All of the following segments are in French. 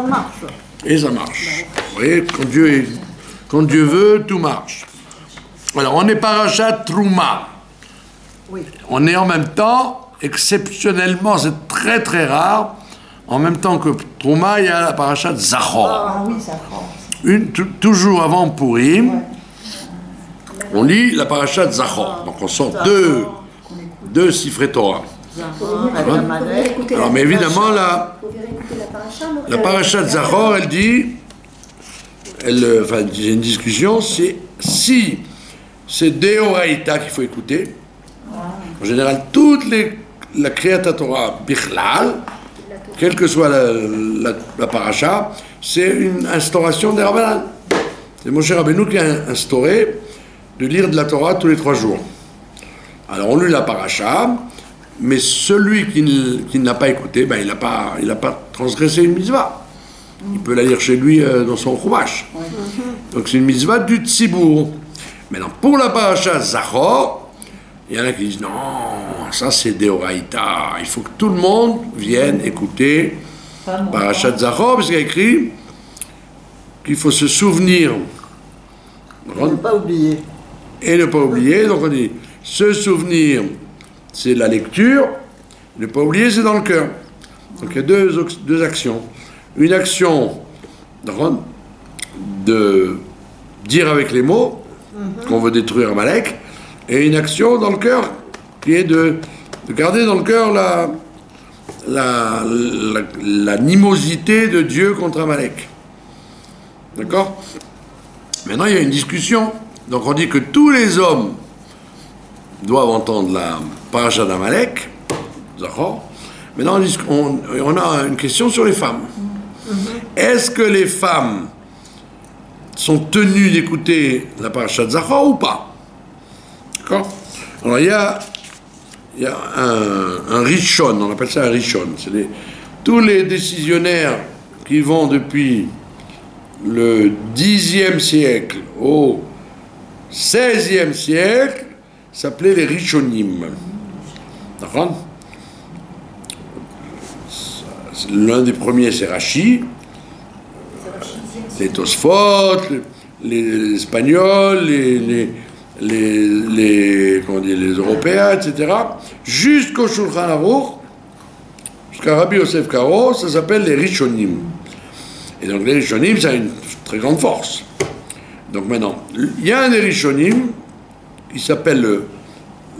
Ça marche. Et ça marche. Vous voyez, quand Dieu veut, tout marche. Alors, on est parachat Trouma. Oui. On est en même temps, exceptionnellement, c'est très très rare, en même temps que Trouma, il y a la parachat Zachor. Ah oui, Zachor. Toujours avant Purim, Ouais. on lit la parachat Zachor. Donc on sort deux Sifrei Torah. Alors, mais évidemment, la parachat Zachor, elle dit, enfin, il y a une discussion, c'est si c'est Deoraita qu'il faut écouter. En général, la Kriyat Torah Bichlal, quelle que soit la paracha, c'est une instauration des Rabbanan. C'est Moshe Rabbeinu qui a instauré de lire de la Torah tous les 3 jours. Alors on lit la paracha, mais celui qui ne l'a pas écouté, ben, il n'a pas transgressé une mitzvah. Il peut la lire chez lui dans son chumash. Donc c'est une mitzvah du tzibour. Maintenant, pour la paracha Zachor, il y en a qui disent non, ça c'est Deoraita. Il faut que tout le monde vienne écouter parachat Zachor, parce qu'il y a écrit qu'il faut se souvenir. Ne pas oublier. Et ne pas oublier. Donc on dit se souvenir, c'est la lecture. Ne pas oublier, c'est dans le cœur. Donc il y a deux actions. Une action de dire avec les mots qu'on veut détruire Amalek, et une action dans le cœur qui est de garder dans le cœur l'animosité de Dieu contre Amalek. D'accord? Maintenant, il y a une discussion. Donc on dit que tous les hommes doivent entendre la paracha d'Amalek. D'accord? Maintenant, on a une question sur les femmes. Est-ce que les femmes sont tenues d'écouter la paracha de Zachor ou pas? D'accord? Alors il y a un Rishon, on appelle ça un Rishon. C'est tous les décisionnaires qui vont depuis le 10e siècle au 16e siècle s'appelaient les Rishonim. D'accord? L'un des premiers, c'est Rashi, les Tosfot, les Espagnols, les Européens, etc. Jusqu'au Shulchan Aruch, jusqu'à Rabbi Yosef Karo, ça s'appelle les Rishonim. Et donc les Rishonim, ça a une très grande force. Donc maintenant, il y a un des Rishonim qui s'appelle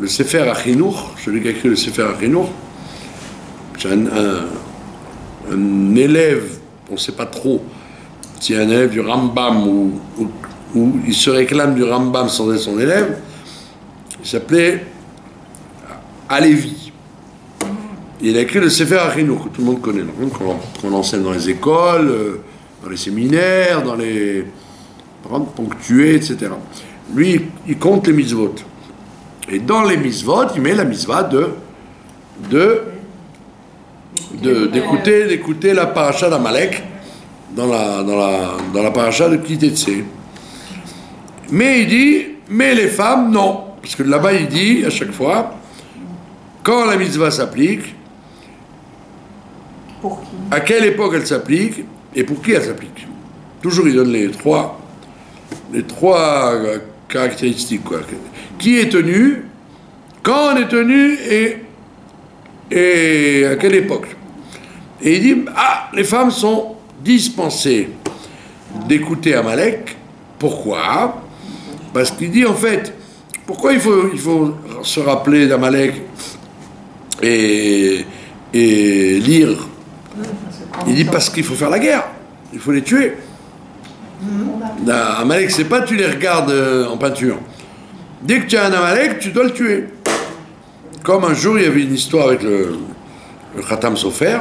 le Sefer HaChinuch, celui qui a écrit le Sefer HaChinuch. C'est un élève, on ne sait pas trop si un élève du Rambam ou il se réclame du Rambam sans être son élève. Il s'appelait Alevi. Il a écrit le Sefer HaChinuch, que tout le monde connaît, qu'on enseigne dans les écoles, dans les séminaires, dans les ponctués, etc. Lui, il compte les mitzvot. Et dans les mitzvot, il met la mitzvah d'écouter la paracha d'Amalek dans la paracha de Kitetse. Mais il dit, mais les femmes, non. Parce que là-bas, il dit, à chaque fois, quand la mitzvah s'applique, à quelle époque elle s'applique, et pour qui elle s'applique. Toujours, il donne les trois caractéristiques, quoi. Qui est tenu, quand on est tenu, et à quelle époque. Et il dit, les femmes sont dispensées d'écouter Amalek. Pourquoi? Parce qu'il dit, en fait, pourquoi il faut se rappeler d'Amalek et lire? Il dit, parce qu'il faut faire la guerre. Il faut les tuer. Amalek, c'est pas tu les regardes en peinture. Dès que tu as un Amalek, tu dois le tuer. Comme un jour, il y avait une histoire avec le Khatam Sofer.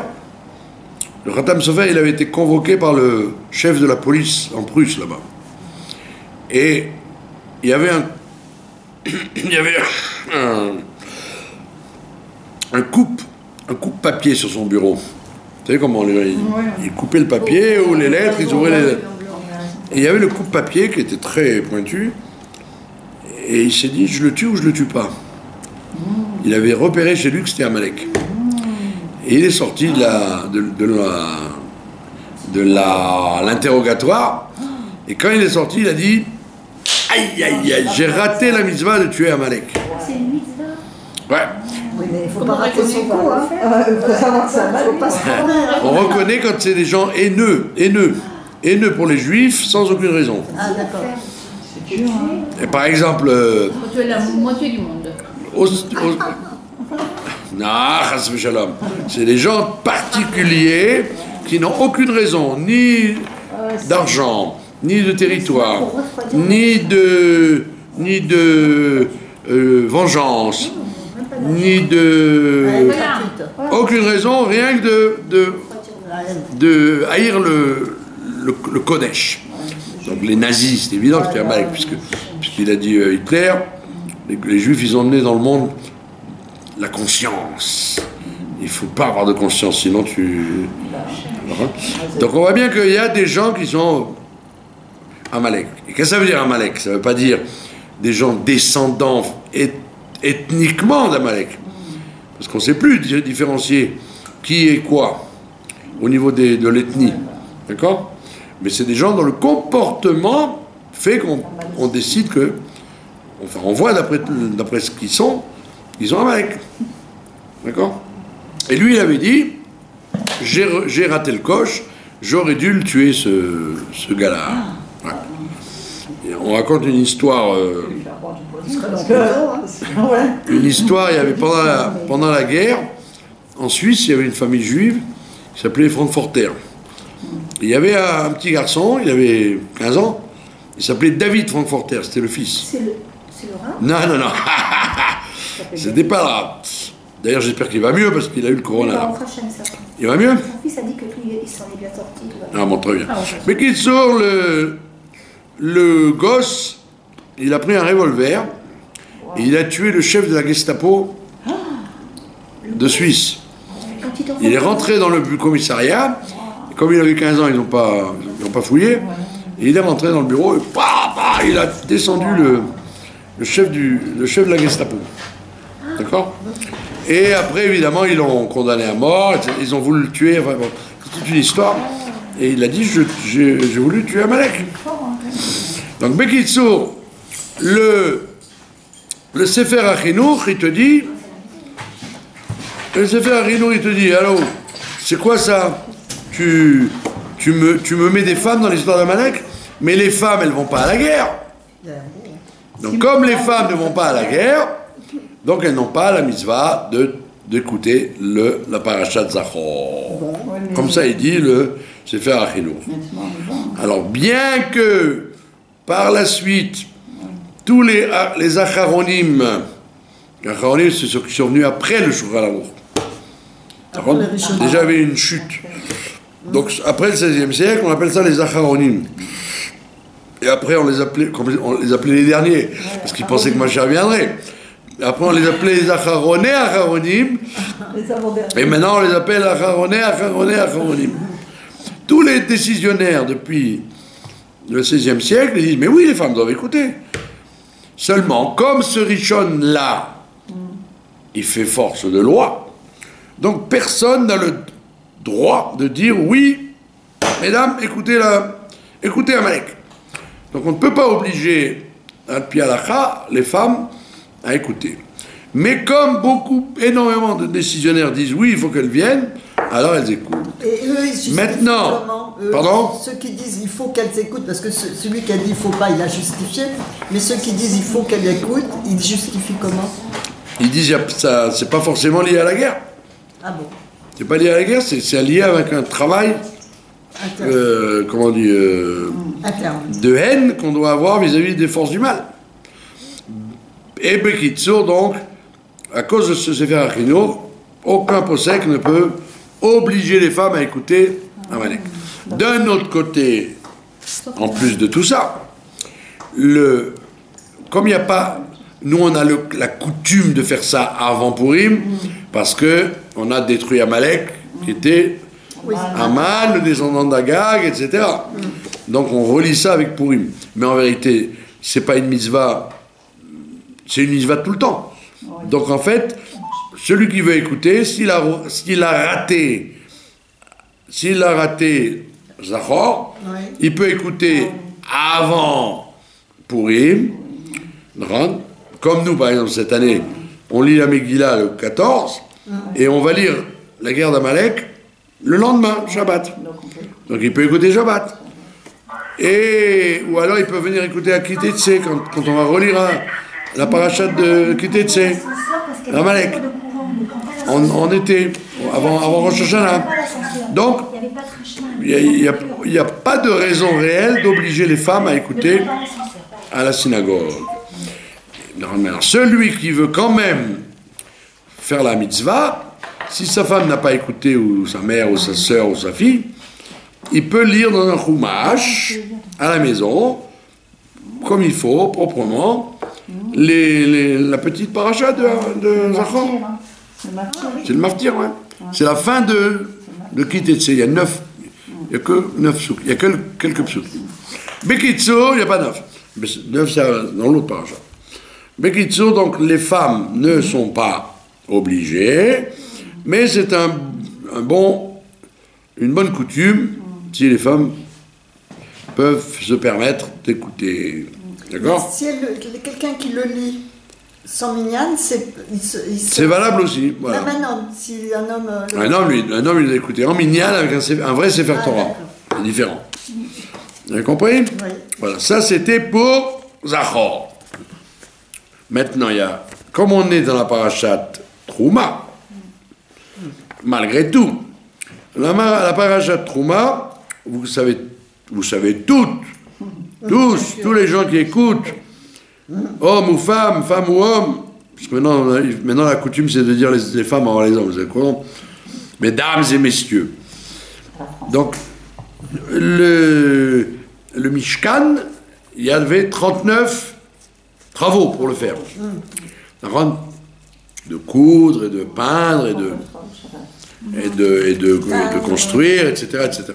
Le Khatam Sofer, il avait été convoqué par le chef de la police en Prusse, là-bas. Et il y avait un coupe-papier sur son bureau. Vous savez comment il coupait le papier ou les lettres, ils ouvraient les lettres. Et il y avait le coupe-papier qui était très pointu. Et il s'est dit, je le tue ou je le tue pas. Il avait repéré chez lui que c'était Amalek. Et il est sorti de l'interrogatoire. Et quand il est sorti, il a dit aïe, aïe, aïe, j'ai raté la mitzvah de tuer Amalek. C'est une mitzvah. Ouais. Oui, mais il faut Comment pas rater son reconnaître coup, hein. Il faut savoir ça, faut pas se tromper. On reconnaît quand c'est des gens haineux pour les juifs sans aucune raison. Ah, d'accord. Et par exemple, Faut tuer la moitié du monde. non, chas v'shalom. C'est des gens particuliers qui n'ont aucune raison, ni d'argent, ni de territoire, ni de vengeance, ni de aucune raison, rien que de haïr le Kodesh. Donc les nazis, c'est évident que c'était Amalek, puisqu'il a dit Hitler, les Juifs, ils ont emmené dans le monde la conscience. Il ne faut pas avoir de conscience, sinon tu... Donc on voit bien qu'il y a des gens qui sont Amalek. Et qu'est-ce que ça veut dire Amalek? Ça ne veut pas dire des gens descendants ethniquement d'Amalek. Parce qu'on ne sait plus différencier qui est quoi au niveau de l'ethnie. D'accord? Mais c'est des gens dont le comportement fait qu'on décide que... Enfin, on voit d'après ce qu'ils sont Amalek. D'accord? Et lui, il avait dit, j'ai raté le coche, j'aurais dû le tuer, ce gars-là. Ouais. Et on raconte une histoire... Une histoire, il y avait pendant la guerre, en Suisse, il y avait une famille juive qui s'appelait les Frankfurter. Il y avait un petit garçon, il avait 15 ans, il s'appelait David Frankfurter, c'était le fils. C'est le rat? Non. C'était pas là. D'ailleurs, j'espère qu'il va mieux parce qu'il a eu le corona. Il va mieux? Mon fils a dit que lui, il s'en est bien sorti. Ah bon, très bien. Mais qu'il sort, le gosse, il a pris un revolver et il a tué le chef de la Gestapo de Suisse. Il est rentré dans le commissariat, et comme il avait 15 ans, ils n'ont pas fouillé, et il est rentré dans le bureau et il a descendu le chef de la Gestapo. D'accord? Et après, évidemment, ils l'ont condamné à mort, ils ont voulu le tuer, enfin bon, c'est toute une histoire. Et il a dit, j'ai voulu tuer Amalek. Donc, Bekitsour, le Sefer HaChinuch, il te dit, allô, c'est quoi ça? Tu me mets des femmes dans l'histoire d'Amalek, mais les femmes, elles vont pas à la guerre. Donc, comme les femmes ne vont pas à la guerre, donc elles n'ont pas la mitzvah d'écouter la parashat Zachor. Comme ça, il dit le Sefer HaChinuch. Alors, bien que par la suite, tous les Acharonim, c'est ceux qui sont venus après le Shulchan Aruch. Déjà, il y avait une chute. Donc, après le XVIe siècle, on appelle ça les Acharonim. Et après, on les appelait les derniers, parce qu'ils pensaient que Mashiach viendrait. Après, on les appelait les Acharonim. Et maintenant, on les appelle Acharonim. Tous les décisionnaires depuis le XVIe siècle, ils disent, mais oui, les femmes doivent écouter. Seulement, comme ce Rishon-là, il fait force de loi, donc personne n'a le droit de dire, oui, mesdames, écoutez Amalek. Donc on ne peut pas obliger, al-pi halakha, les femmes à écouter. Mais comme énormément de décisionnaires disent, oui, il faut qu'elles viennent, alors elles écoutent. Et eux, ils justifient maintenant, comment? pardon? Ceux qui disent il faut qu'elles écoutent, parce que celui qui a dit il faut pas, il a justifié, mais ceux qui disent il faut qu'elles écoutent, ils justifient comment? Ils disent ça, c'est pas forcément lié à la guerre. Ah bon? C'est pas lié à la guerre, c'est lié avec un travail, comment on dit, de haine qu'on doit avoir vis-à-vis des forces du mal. Et Bekitsour, donc, à cause de ce Sefer HaChinuch, aucun posek ne peut obliger les femmes à écouter Amalek. D'un autre côté, en plus de tout ça, comme il n'y a pas... Nous, on a la coutume de faire ça avant Purim, parce qu'on a détruit Amalek, qui était Aman, le descendant d'Agag, etc. Donc, on relie ça avec Purim. Mais en vérité, c'est pas une mitzvah, c'est une mitzvah tout le temps. Donc, en fait, celui qui veut écouter, s'il a raté Zachor, Oui. il peut écouter avant Purim, comme nous par exemple cette année, on lit la Megillah le 14, et on va lire la guerre d'Amalek le lendemain, Shabbat. Donc il peut écouter Shabbat. Ou alors il peut venir écouter à Kitetse quand on va relire la parachate de Kitetse, Amalek, en été, avant Rosh Hashanah. Donc, il n'y a pas de raison réelle d'obliger les femmes à écouter à la synagogue. Maintenant, celui qui veut quand même faire la mitzvah, si sa femme n'a pas écouté, ou sa mère, ou sa sœur, ou sa fille, il peut lire dans un chumash à la maison, comme il faut, proprement, la petite paracha de Zachor. C'est le maftir, ouais. C'est la fin de Kitetse. Il y a que 9 souk. Il y a quelques psouk. Bekitso, il n'y a pas 9. 9, c'est dans l'autre paracha. Bekitso, donc les femmes ne sont pas obligées, mais c'est une bonne coutume si les femmes peuvent se permettre d'écouter. D'accord ? Si quelqu'un qui le lit sans minyan, c'est valable aussi. Voilà. Même un homme, si un homme... Un homme, il doit écouter en minyan avec un vrai Sefer Torah. C'est différent. Vous avez compris ? Oui. Voilà, ça c'était pour Zachor. Maintenant, comme on est dans la parachate Trouma, malgré tout, la parachate Trouma, vous savez toutes, tous les gens qui écoutent, hommes ou femmes, femmes ou hommes, parce que maintenant la coutume c'est de dire les femmes avant les hommes, vous savez quoi ? Mesdames et messieurs. Donc, le Mishkan, il y avait 39 travaux pour le faire. De coudre, et de peindre, et de construire, etc., etc.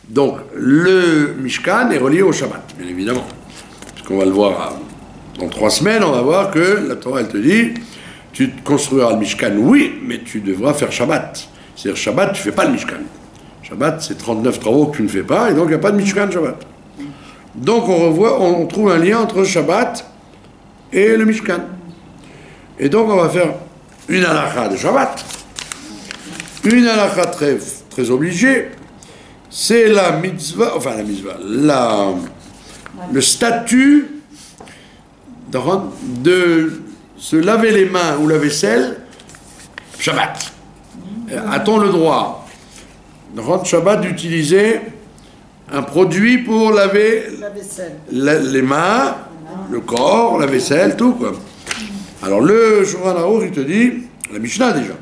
Donc, le Mishkan est relié au Shabbat, bien évidemment. Parce qu'on va le voir dans 3 semaines, on va voir que la Torah, elle te dit, tu construiras le Mishkan, oui, mais tu devras faire Shabbat. C'est-à-dire, Shabbat, tu ne fais pas le Mishkan. Shabbat, c'est 39 travaux que tu ne fais pas, et donc il n'y a pas de Mishkan Shabbat. Donc, on trouve un lien entre Shabbat et le Mishkan. Et donc, on va faire une halakha de Shabbat. Une halakha très, très obligée, c'est la mitzvah, le statut de se laver les mains ou la vaisselle Shabbat. A-t-on le droit, dans Shabbat, d'utiliser un produit pour laver les mains, le corps, la vaisselle, tout quoi. Alors le Shulchan Aruch, il te dit, la Mishnah déjà,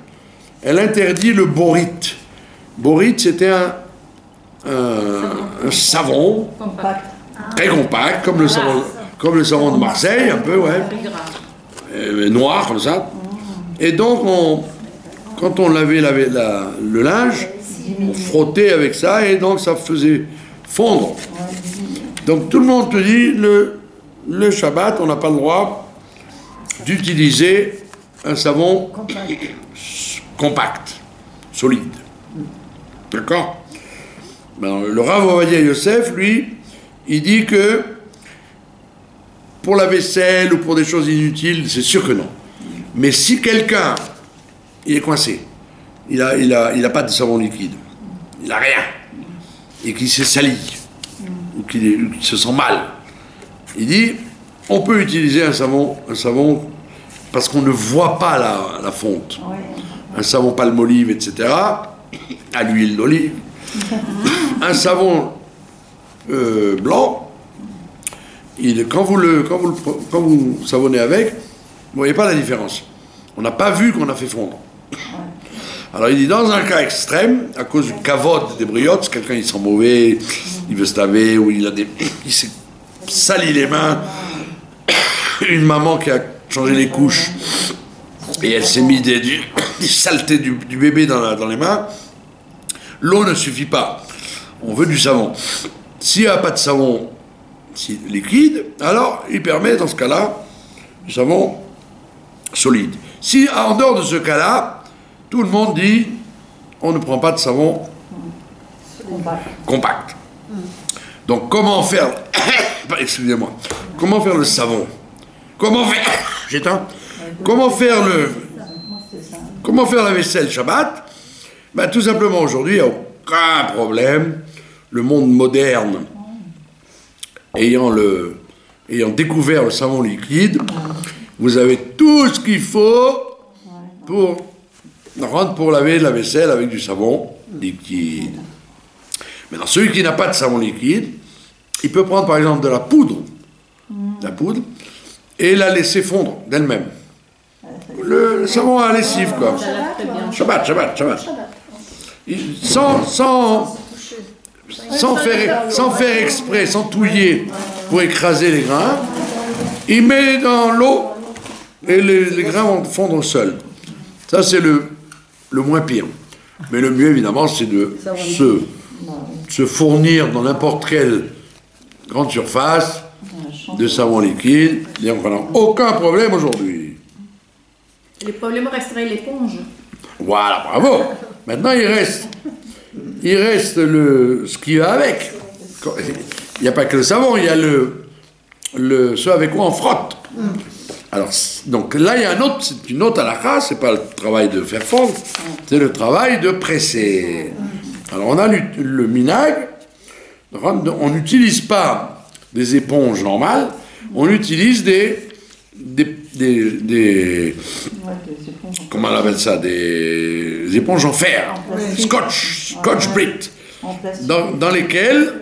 elle interdit le borit. Borit, c'était un savon très compact, comme le savon de Marseille, un peu, ouais, noir comme ça. Et donc, quand on lavait le linge, on frottait avec ça, et donc ça faisait fondre. Donc tout le monde te dit, le Shabbat, on n'a pas le droit d'utiliser un savon compact, solide. D'accord ? Ben, le Rav Ovadia Yosef, lui, il dit que pour la vaisselle ou pour des choses inutiles, c'est sûr que non. Mais si quelqu'un, il est coincé, il a pas de savon liquide, il n'a rien, et qu'il s'est sali, ou qu'il se sent mal, il dit, on peut utiliser un savon parce qu'on ne voit pas la fonte. Un savon palmolive, etc., à l'huile d'olive. Un savon blanc, quand vous savonnez avec, vous ne voyez pas la différence. On n'a pas vu qu'on a fait fondre. Alors il dit, dans un cas extrême, à cause du kavod des briottes, quelqu'un il sent mauvais, il veut se laver, ou il s'est sali les mains, une maman qui a changé les couches, et elle s'est mis des saletés du bébé dans les mains, l'eau ne suffit pas. On veut du savon. S'il n'y a pas de savon liquide, alors il permet dans ce cas-là du savon solide. Si en dehors de ce cas-là, tout le monde dit on ne prend pas de savon Compact. Donc comment faire, excusez-moi, comment faire le savon? J'éteins. Comment faire la vaisselle Shabbat? Ben, tout simplement aujourd'hui, il n'y a aucun problème. Le monde moderne, ayant découvert le savon liquide, vous avez tout ce qu'il faut pour laver la vaisselle avec du savon liquide. Maintenant, celui qui n'a pas de savon liquide, il peut prendre par exemple de la poudre, et la laisser fondre d'elle-même. Le savon à lessive, quoi. Shabbat. Sans faire exprès, sans touiller pour écraser les grains, il met dans l'eau et les grains vont fondre seuls. Ça, c'est le moins pire. Mais le mieux, évidemment, c'est de se fournir dans n'importe quelle grande surface de savon liquide. Et on n'a aucun problème aujourd'hui. Le problème resterait l'éponge. Voilà, bravo. Maintenant, il reste ce qui va avec. Il n'y a pas que le savon, il y a ce avec quoi on frotte. Alors, donc là, il y a c'est une autre halakha, c'est pas le travail de faire fondre, c'est le travail de presser. Alors, on a le minag, on n'utilise pas des éponges normales, on utilise des comment on appelle ça, des éponges en fer, Scotch Brite, dans lesquelles,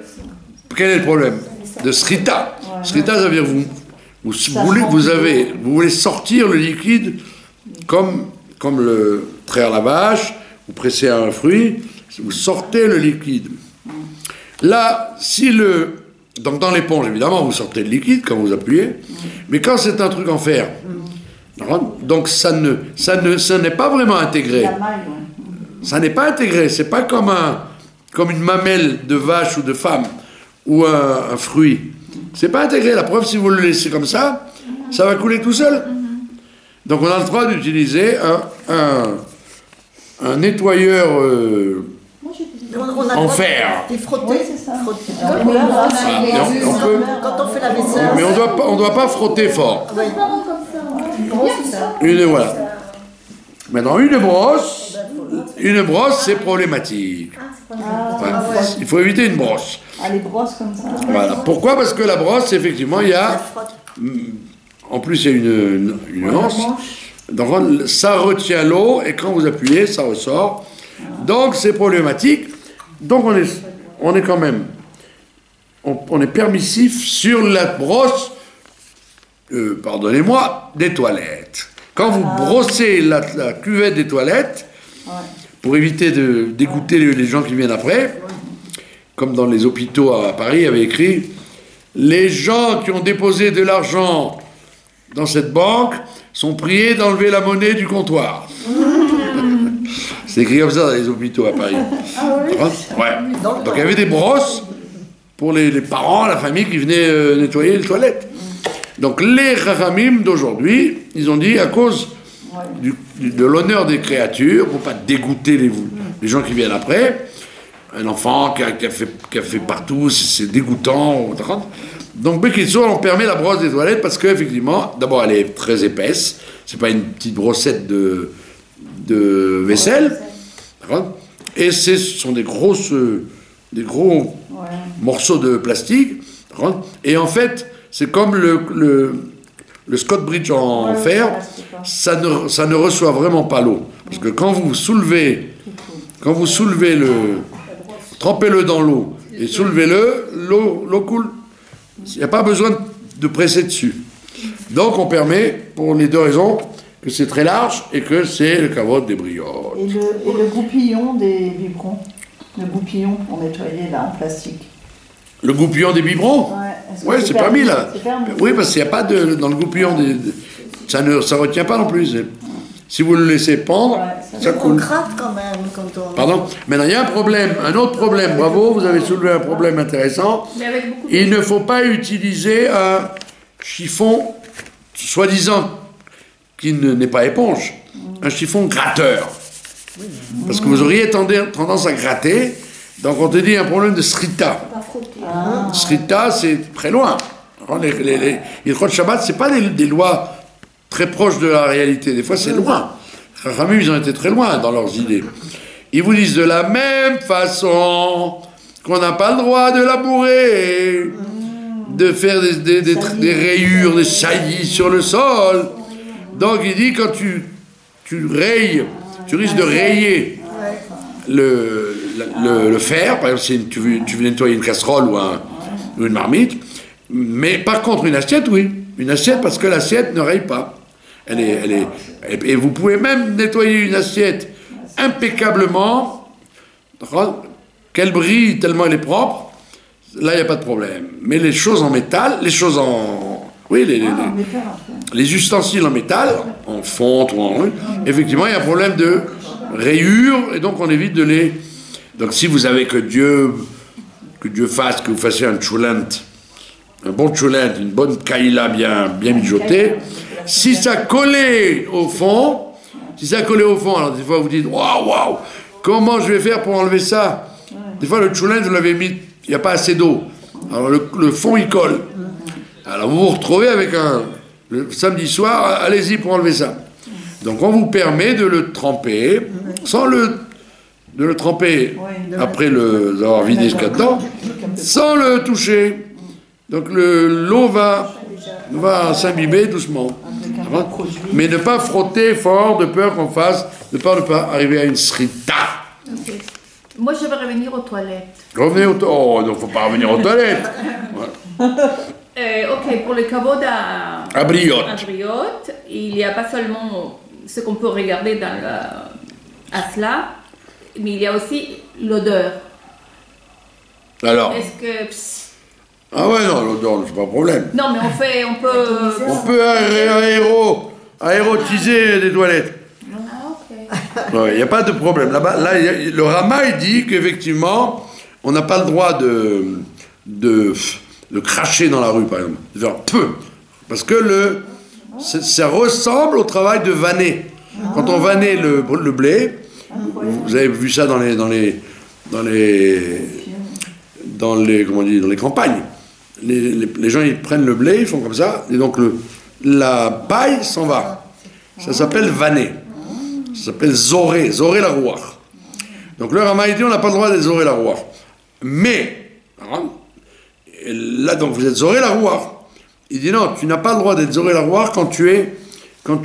quel est le problème? De srita. Srita, ça veut dire vous voulez sortir le liquide comme le trait à la vache, vous pressez un fruit, vous sortez le liquide. Là, donc dans l'éponge, évidemment, vous sortez le liquide quand vous appuyez, mais quand c'est un truc en fer, donc ça n'est pas vraiment intégré. Ça n'est pas intégré, c'est pas comme une mamelle de vache ou de femme, ou un fruit. C'est pas intégré. La preuve, si vous le laissez comme ça va couler tout seul. Donc on a le droit d'utiliser un nettoyeur en fer. Et frotter. Quand on fait la vaisselle. Mais on doit pas frotter fort. Voilà. Maintenant, une brosse, c'est problématique. Il faut éviter une brosse. Les brosses comme ça. Voilà. Pourquoi? Parce que la brosse, effectivement, il y a... En plus, il y a une anse. Donc, ça retient l'eau, et quand vous appuyez, ça ressort. Donc, c'est problématique. Donc, on est quand même... On est permissif sur la brosse, pardonnez-moi, des toilettes. Quand vous brossez la cuvette des toilettes, pour éviter de dégoûter les gens qui viennent après, comme dans les hôpitaux à Paris, il y avait écrit « Les gens qui ont déposé de l'argent dans cette banque sont priés d'enlever la monnaie du comptoir. » C'est écrit comme ça dans les hôpitaux à Paris. Donc il y avait des brosses pour les parents, la famille qui venaient nettoyer les toilettes. Donc les Chachamim d'aujourd'hui, ils ont dit à cause de l'honneur des créatures, pour pas dégoûter les gens qui viennent après, un enfant qui a fait partout, c'est dégoûtant. Donc Bekitsour, on permet la brosse des toilettes parce qu'effectivement, d'abord elle est très épaisse, c'est pas une petite brossette de vaisselle, et ce sont des gros morceaux de plastique, et en fait c'est comme le Scott Bridge en fer, ça ne reçoit vraiment pas l'eau. Parce que quand vous soulevez trempez-le dans l'eau et soulevez-le, l'eau coule. Il n'y a pas besoin de presser dessus. Donc on permet, pour les deux raisons, que c'est très large et que c'est le kavod des brioches. Et le goupillon des biberons, le goupillon pour nettoyer là en plastique. Le goupillon des biberons? Ouais, c'est permis là. Oui, parce qu'il n'y a pas dans le goupillon, ça ne retient pas non plus. Si vous le laissez pendre, ça coule. On gratte quand même quand on... Pardon? Maintenant, il y a un autre problème. Bravo, vous avez soulevé un problème intéressant. Il ne faut pas utiliser un chiffon, soi-disant, qui n'est pas éponge. Un chiffon gratteur. Parce que vous auriez tendance à gratter, Donc on te dit un problème de srita. Srita, c'est très loin. Les Hilchot Shabbat, c'est pas des lois très proches de la réalité. Des fois, c'est loin. Les Chachamim, ils ont été très loin dans leurs idées. Ils vous disent de la même façon qu'on n'a pas le droit de labourer, de faire des rayures, des saillies sur le sol. Donc il dit quand tu rayes, tu risques de rayer le fer, par exemple si tu veux nettoyer une casserole ou une marmite, mais par contre une assiette, oui. Une assiette parce que l'assiette ne raye pas. Et vous pouvez même nettoyer une assiette impeccablement, qu'elle brille tellement elle est propre, là il n'y a pas de problème. Mais les choses en métal, les ustensiles en métal, en fonte ou en... Effectivement, il y a un problème de rayures, et donc on évite de les... Donc si vous avez que Dieu fasse que vous fassiez un chulent, un bon chulent, une bonne kaïla bien mijotée, si ça collait au fond, alors des fois vous dites, waouh, comment je vais faire pour enlever ça? Des fois le chulent, vous l'avez mis, il n'y a pas assez d'eau. Alors le fond, il colle. Alors vous vous retrouvez avec le samedi soir, allez-y pour enlever ça. Donc on vous permet de le tremper, de le tremper après avoir vidé jusqu'à temps, sans le toucher. Donc l'eau va s'imbiber doucement. Mais ne pas frotter fort de peur qu'on fasse, de peur de ne pas arriver à une srita. Okay. Moi, je vais revenir aux toilettes. Revenez aux toilettes. Oh, il ne faut pas revenir aux toilettes. Voilà. Ok, pour le kavod à Briot, il n'y a pas seulement ce qu'on peut regarder dans le asla, mais il y a aussi l'odeur. Alors. Est-ce que... Ah ouais, non, l'odeur, c'est pas un problème. Non, mais on peut aérotiser les toilettes. Ah, ok. Il n'y a pas de problème. Là, le Rama, il dit qu'effectivement, on n'a pas le droit de cracher dans la rue, par exemple. De faire peu. Parce que ça ressemble au travail de vanner. Quand on vannait le blé, vous avez vu ça dans les campagnes. Les gens, ils prennent le blé, ils font comme ça, et donc la paille s'en va. Ça s'appelle vanner. Ça s'appelle zorer la rouar. Donc le Rama dit on n'a pas le droit d'être zorer la rouar. Mais, là donc vous êtes zorer la rouar. Il dit non, tu n'as pas le droit d'être zorer la rouar quand tu es comment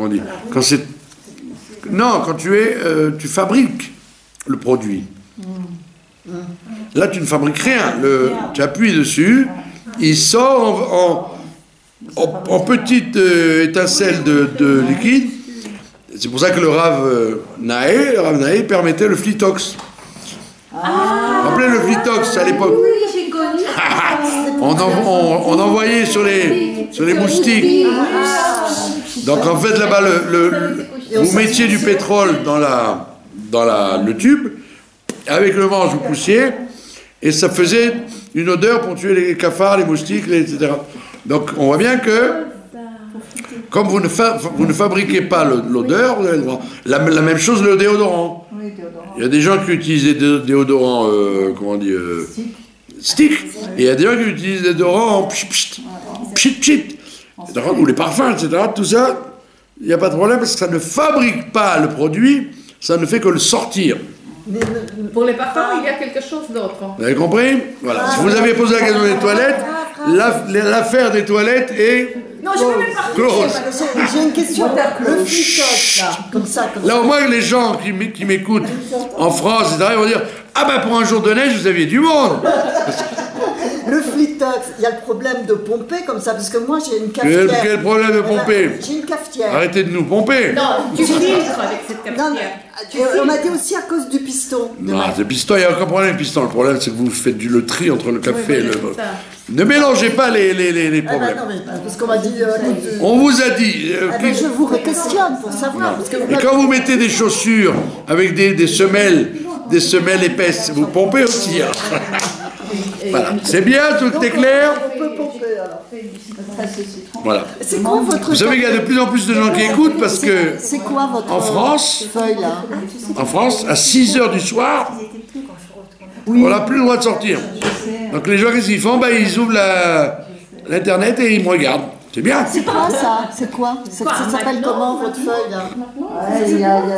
dire, quand tu fabriques le produit. Là, tu ne fabriques rien. Tu appuies dessus, il sort en petite étincelle de liquide. C'est pour ça que le Rav Naé permettait le flitox. Vous vous rappelez le flitox à l'époque? Oui, j'ai connu. On envoyait sur les moustiques. Donc en fait, là-bas, vous mettiez du pétrole dans le tube. Avec le manche, vous poussiez, et ça faisait une odeur pour tuer les cafards, les moustiques, etc. Donc, on voit bien que, comme vous ne fabriquez pas l'odeur, vous avez le droit. La même chose, le déodorant. Oui, déodorant. Il y a des gens qui utilisent des déodorants, stick, et il y a des gens qui utilisent des déodorants en pchit, ou les parfums, etc. Tout ça, il n'y a pas de problème, parce que ça ne fabrique pas le produit, ça ne fait que le sortir. Pour les parfums, il y a quelque chose d'autre. Vous avez compris? Voilà. Si vous avez posé la question des toilettes, l'affaire des toilettes est... Non, je ne veux même pas close. J'ai une question. Le flitox, là, comme ça. Là, au moins, les gens qui m'écoutent en France, etc., ils vont dire « Ah ben, pour un jour de neige, vous aviez du monde !» Le flitox, il y a le problème de pomper comme ça, parce que moi, j'ai une cafetière. Quel problème de pomper? J'ai une cafetière. Arrêtez de nous pomper. Non, tu filtres avec cette cafetière. On m'a dit aussi à cause du piston. Non, le piston, il n'y a aucun problème avec le piston. Le problème, c'est que vous faites le tri entre le café et le... Ne mélangez pas les problèmes. Non, mais parce qu'on m'a dit... On vous a dit... je vous questionne pour savoir. Parce que et quand vous mettez des chaussures avec des semelles épaisses, vous pompez aussi. Hein. Voilà. C'est bien, tout est clair? On peut pomper, alors. Voilà. C'est quoi votre... Vous savez qu'il y a de plus en plus de gens qui écoutent parce que... C'est quoi votre en France, feuille, là? à 6h du soir, Oui. On n'a plus le droit de sortir. Je sais. Donc les gens, qu'est-ce qu'ils font? Ils ouvrent l'internet et ils me regardent. C'est bien. C'est quoi ça? C'est quoi? Ça s'appelle comment votre feuille là?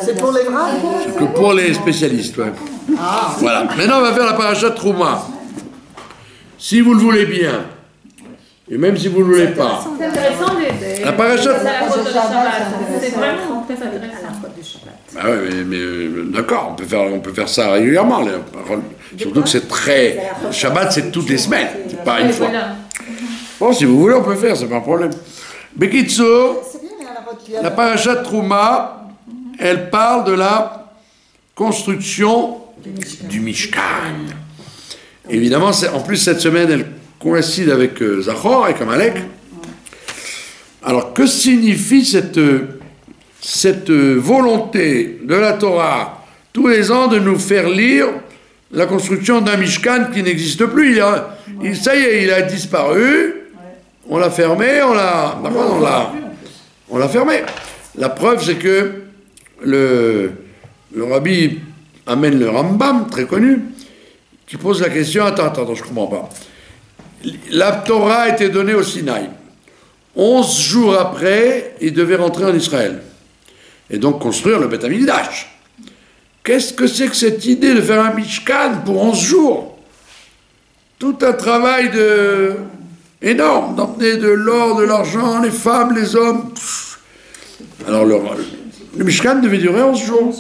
C'est pour les vrais? Que pour les spécialistes, ouais. Ah. Voilà. Maintenant, on va faire la paracha de Trouma. Si vous le voulez bien, et même si vous ne le voulez pas, C'est intéressant la paracha de... la faute de Shabbat. C'est vraiment très intéressant. Ah ouais, mais d'accord, on peut faire ça régulièrement. Surtout que c'est très... Shabbat, c'est toutes les semaines, c'est pas une fois. Voilà. Bon, si vous voulez, on peut faire, c'est pas un problème. Bekitsu, C'est bien, mais alors, la paracha de Trouma, elle parle de la construction du Mishkan. Évidemment, en plus, cette semaine, elle coïncide avec Zachor, avec Amalek. Alors, que signifie cette volonté de la Torah, tous les ans, de nous faire lire la construction d'un Mishkan qui n'existe plus? Ça y est, il a disparu, on l'a fermé, on l'a fermé. La preuve, c'est que le rabbi amène le Rambam, très connu, qui pose la question, attends, je comprends pas. La Torah a été donnée au Sinaï. 11 jours après, il devait rentrer en Israël. Et donc construire le Beth Amikdash. Qu'est-ce que c'est que cette idée de faire un Mishkan pour 11 jours? Tout un travail énorme, d'emmener de l'or, de l'argent, les femmes, les hommes. Alors le Mishkan devait durer 11 jours.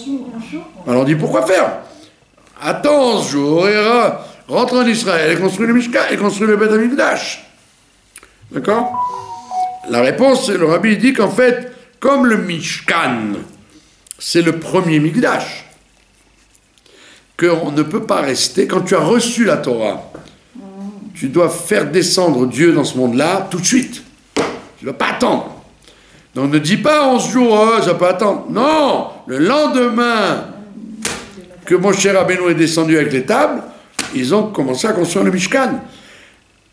Alors on dit, pourquoi faire? Attends 11 jours, et rentre en Israël, et construit le Mishkan, et construit le Beth Amikdash. D'accord? La réponse, le rabbi dit qu'en fait, comme le Mishkan, c'est le premier Mikdash, qu'on ne peut pas rester, quand tu as reçu la Torah, tu dois faire descendre Dieu dans ce monde-là tout de suite. Tu ne vas pas attendre. Donc ne dis pas 11 jours, ça peut attendre. Non, le lendemain que Moshe Rabbeinu est descendu avec les tables, ils ont commencé à construire le Mishkan.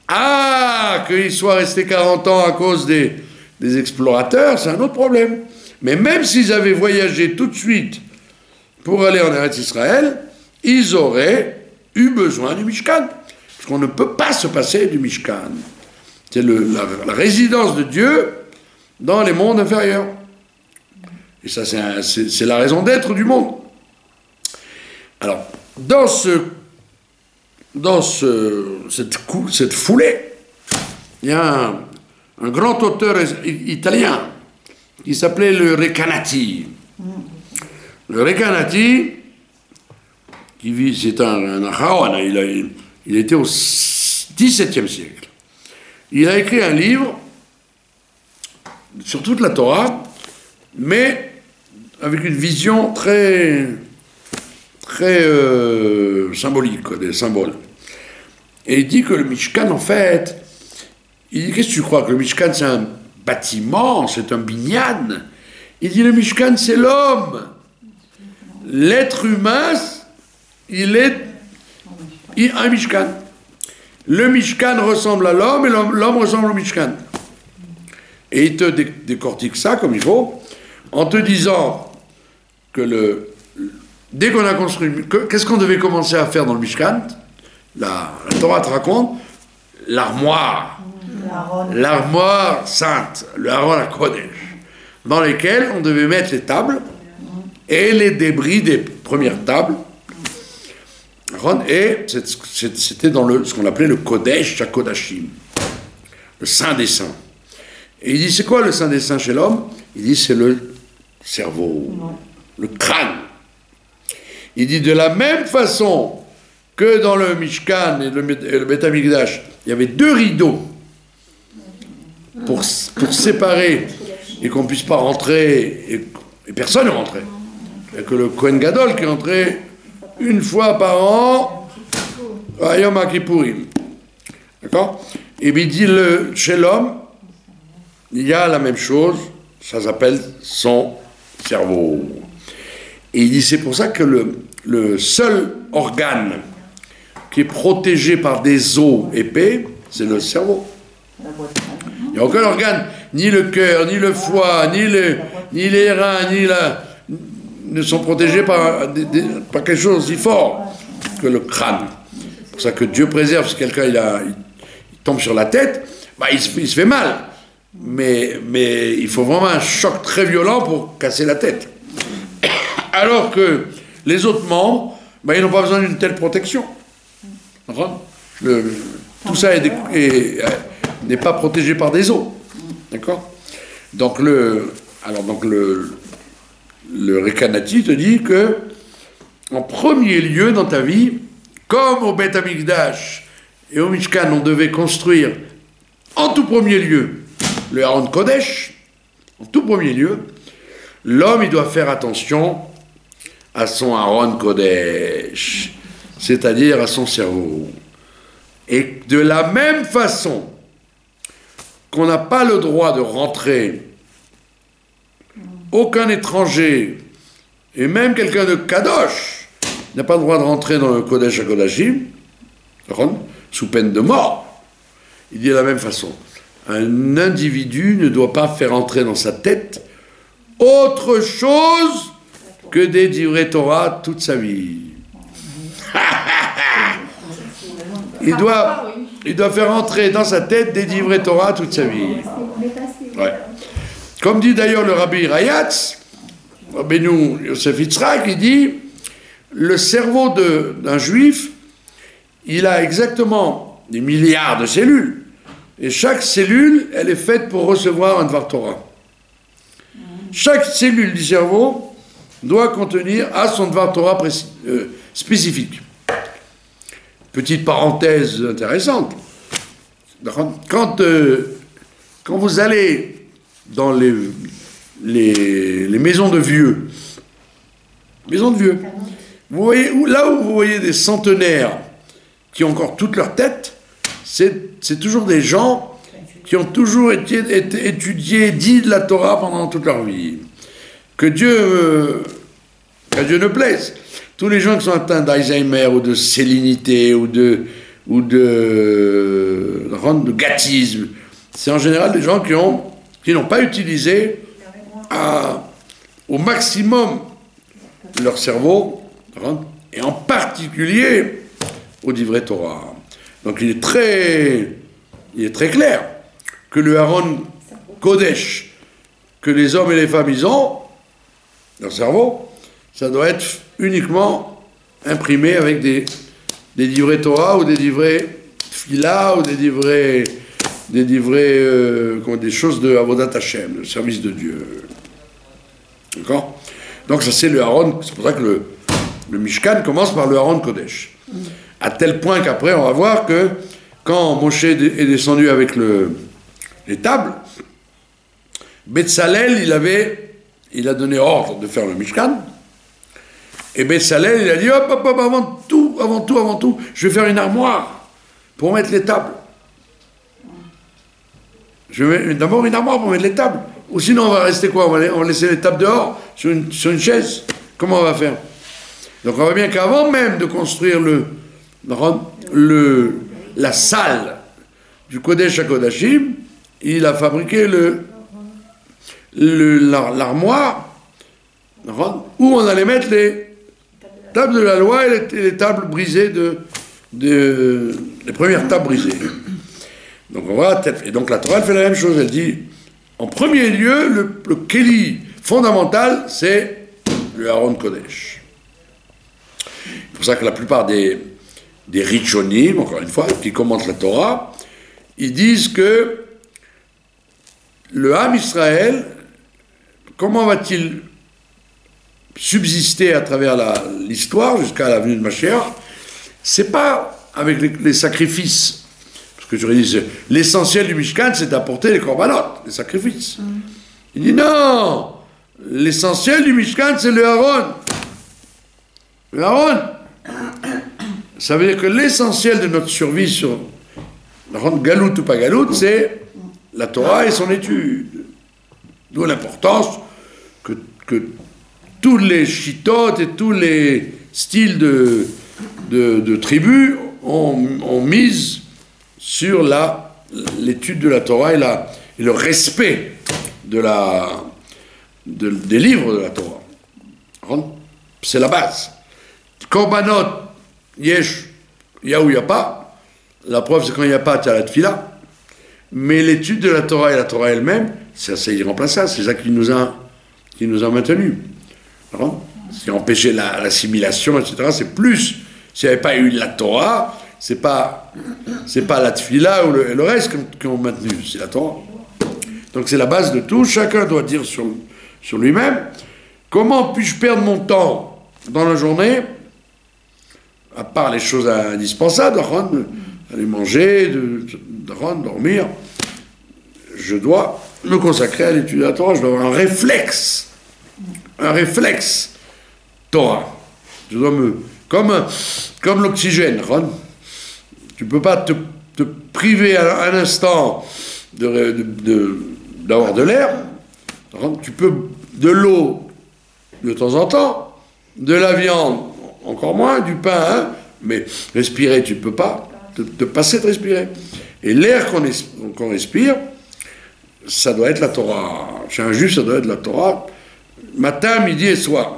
Ah, qu'il soit resté 40 ans à cause des explorateurs, c'est un autre problème. Mais même s'ils avaient voyagé tout de suite pour aller en Eretz Israël, ils auraient eu besoin du Mishkan. Parce qu'on ne peut pas se passer du Mishkan. C'est la résidence de Dieu dans les mondes inférieurs. Et ça, c'est la raison d'être du monde. Alors, dans cette foulée, il y a un grand auteur italien qui s'appelait le Recanati. Le Recanati, c'est un Acharon, il était au XVIIe siècle. Il a écrit un livre sur toute la Torah, mais avec une vision très symbolique, des symboles. Et il dit que le Mishkan, en fait, il dit, qu'est-ce que tu crois, que le Mishkan c'est un bâtiment, c'est un binyan? Il dit, le Mishkan c'est l'homme. L'être humain, il est un Mishkan. Le Mishkan ressemble à l'homme et l'homme ressemble au Mishkan. Et il te décortique ça comme il faut, en te disant que dès qu'on a construit, qu'est-ce qu'on devait commencer à faire dans le Mishkan? La Torah te raconte l'armoire sainte, le Aaron HaKodesh, dans lesquelles on devait mettre les tables et les débris des premières tables. Et c'était dans ce qu'on appelait le Kodesh HaKodashim, le Saint des Saints. Et il dit, c'est quoi le Saint des Saints chez l'homme? Il dit, c'est le cerveau, le crâne. Il dit, de la même façon que dans le Mishkan et le Beth Amikdash, il y avait 2 rideaux pour séparer et qu'on ne puisse pas rentrer, et personne ne rentrait. Il n'y a que le Kohen Gadol qui rentrait une fois par an à Yom HaKippurim. D'accord? Et bien il dit, chez l'homme, il y a la même chose, ça s'appelle son cerveau. Et il dit, c'est pour ça que le seul organe qui est protégé par des os épais, c'est le cerveau. Il n'y a aucun organe, ni le cœur, ni le foie, ni les reins, ne sont protégés par quelque chose si fort que le crâne. pour ça que Dieu préserve, si quelqu'un il tombe sur la tête, bah, il se fait mal. Mais il faut vraiment un choc très violent pour casser la tête. Alors que les autres membres, bah, ils n'ont pas besoin d'une telle protection. Tout ça n'est pas protégé par des os. D'accord? Donc le Rekanati te dit que, en premier lieu dans ta vie, comme au Beth Amikdash et au Mishkan, on devait construire en tout premier lieu le Aaron Kodesh, en tout premier lieu, l'homme il doit faire attention à son Aaron Kodesh, c'est-à-dire à son cerveau. Et de la même façon qu'on n'a pas le droit de rentrer, aucun étranger, et même quelqu'un de Kadosh, n'a pas le droit de rentrer dans le Kodesh HaKodashim, sous peine de mort. Il dit de la même façon, un individu ne doit pas faire entrer dans sa tête autre chose que des divrei Torah toute sa vie. Il doit faire entrer dans sa tête des divrei Torah toute sa vie. Ouais. Comme dit d'ailleurs le Rabbi Rayatz, Rabbeinu Yosef Yitzhak, il dit, le cerveau d'un juif, il a exactement des milliards de cellules. Et chaque cellule, elle est faite pour recevoir un Dvar Torah. Chaque cellule du cerveau doit contenir à son Dvar Torah spécifique. Petite parenthèse intéressante. Quand vous allez dans les maisons de vieux, vous voyez, là où vous voyez des centenaires qui ont encore toute leur tête, c'est toujours des gens qui ont toujours été étudiés, dit de la Torah pendant toute leur vie. Que Dieu ne plaise. Tous les gens qui sont atteints d'Alzheimer ou de sélinité ou de gâtisme, c'est en général des gens qui n'ont pas utilisé au maximum leur cerveau, et en particulier au divrei Torah. Donc il est très clair que le Aaron Kodesh que les hommes et les femmes ils ont, leur cerveau, ça doit être uniquement imprimé avec des divrei Torah ou des divrei Tfila ou des choses de Avodat Hashem, le service de Dieu. D'accord? Donc ça c'est le Aaron, c'est pour ça que le Mishkan commence par le Aaron Kodesh. À tel point qu'après on va voir que quand Moshe est descendu avec les tables, Betzalel il a donné ordre de faire le Mishkan, et Betzalel il a dit hop, avant tout, je vais faire une armoire pour mettre les tables. Je vais mettre d'abord une armoire pour mettre les tables. Ou sinon, on va rester quoi? On va laisser les tables dehors, sur une chaise. Comment on va faire? Donc, on voit bien qu'avant même de construire la salle du Kodesh HaKodashim, il a fabriqué l'armoire où on allait mettre les tables de la loi et les tables brisées les premières tables brisées. Donc on voit, et donc la Torah elle fait la même chose, elle dit, en premier lieu, le Kéli fondamental, c'est le Aaron Kodesh. C'est pour ça que la plupart des Rishonim, encore une fois, qui commentent la Torah, ils disent que le Ham Israël, comment va-t-il subsister à travers l'histoire jusqu'à la venue de Mashiach? C'est pas avec les sacrifices. Parce que j'aurais dit, l'essentiel du Mishkan, c'est d'apporter les korbanot, les sacrifices. Il dit non, l'essentiel du Mishkan, c'est le Aaron. Le Aaron, ça veut dire que l'essentiel de notre survie sur Galout ou pas Galout, c'est la Torah et son étude. D'où l'importance que tous les chitotes et tous les styles de tribus ont mise sur l'étude de la Torah et le respect des livres de la Torah. C'est la base. Korbanot, yesh il y a ou il n'y a pas. La preuve, c'est quand il n'y a pas, tu as la tfila. Mais l'étude de la Torah et la Torah elle-même, c'est irremplaçable. C'est ça qui nous a maintenus. C'est empêcher l'assimilation, etc. C'est plus. S'il n'y avait pas eu la Torah, c'est pas la tfila ou le reste qui ont maintenu, c'est la Torah. Donc c'est la base de tout. Chacun doit dire sur lui-même, comment puis-je perdre mon temps dans la journée, à part les choses indispensables, aller manger, dormir. Je dois me consacrer à l'étude de la Torah. Je dois avoir un réflexe Torah. Je dois comme l'oxygène. Tu ne peux pas te priver à un instant d'avoir de l'air. Tu peux de l'eau de temps en temps, de la viande encore moins, du pain, hein, mais respirer tu ne peux pas te passer de respirer. Et l'air qu'on respire, ça doit être la Torah. Chez un juif, ça doit être la Torah, matin, midi et soir.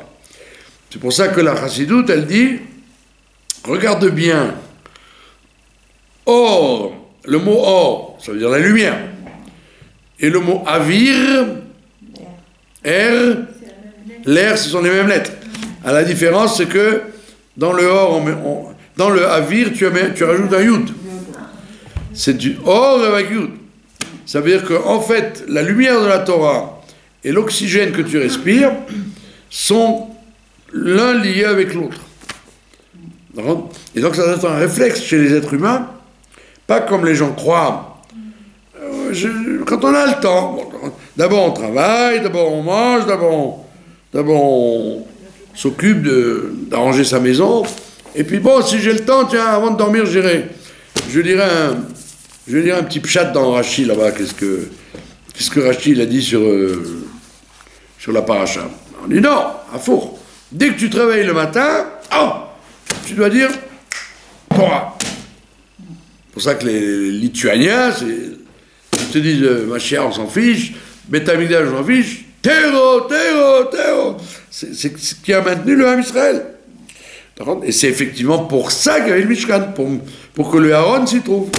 C'est pour ça que la Chassidoute, elle dit, regarde bien, or, le mot or, ça veut dire la lumière, et le mot avir, l'air, ce sont les mêmes lettres. À la différence, c'est que dans le or, dans le avir, tu rajoutes un yud. C'est du or avec yud. Ça veut dire qu'en fait, la lumière de la Torah et l'oxygène que tu respires sont l'un lié avec l'autre. Et donc ça doit être un réflexe chez les êtres humains, pas comme les gens croient. Quand on a le temps, d'abord on travaille, d'abord on mange, d'abord on s'occupe d'arranger sa maison, et puis bon, si j'ai le temps, tiens, avant de dormir, je lirai un petit pchat dans Rashi là-bas. Qu'est-ce que Rashi il a dit sur la paracha? On dit non, à four. Dès que tu te réveilles le matin, tu dois dire Torah. C'est pour ça que les Lituaniens, ils te disent ma chère, on s'en fiche, Beth Amikdash, on s'en fiche, Tero. C'est ce qui a maintenu le Ham Israël. Et c'est effectivement pour ça qu'il y avait le Mishkan, pour que le Aaron s'y trouve.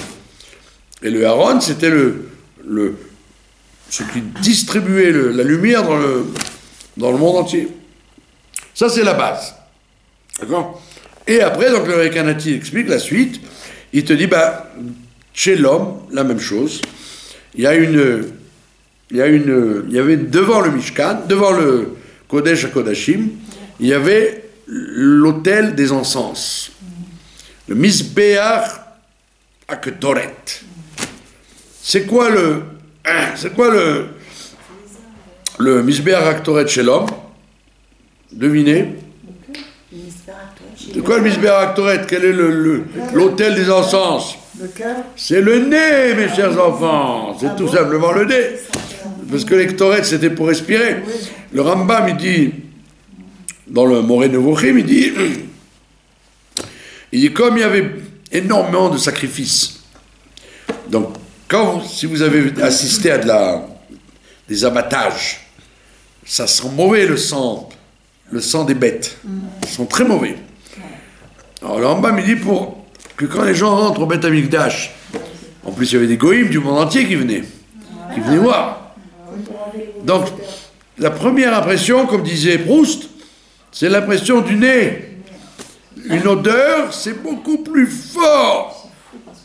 Et le Aaron, c'était ce qui distribuait la lumière dans le monde entier. Ça, c'est la base. D'accord? Et après, donc, le Rekanati explique la suite. Il te dit, chez l'homme, la même chose. Il y avait devant le Mishkan, devant le Kodesh HaKodashim, il y avait l'autel des encens. Le Mizbeach HaKetoret. C'est quoi le Mizbeach HaKetoret chez l'homme? Devinez. C'est quoi le Mizbeach HaKetoret? Quel est l'autel des encens? C'est le nez, mes chers enfants. C'est tout simplement le nez. Parce que l'Ektoret, c'était pour respirer. Le Rambam, il dit, dans le Moreh Nevuchim, il dit, comme il y avait énormément de sacrifices, donc, si vous avez assisté à des abattages, ça sent mauvais le sang des bêtes. Ils sont très mauvais. Alors, le Rambam, il dit, pour que quand les gens rentrent au Beth Amikdash, en plus, il y avait des goïms du monde entier qui venaient voir. Donc, la première impression, comme disait Proust, c'est l'impression du nez. Une odeur, c'est beaucoup plus fort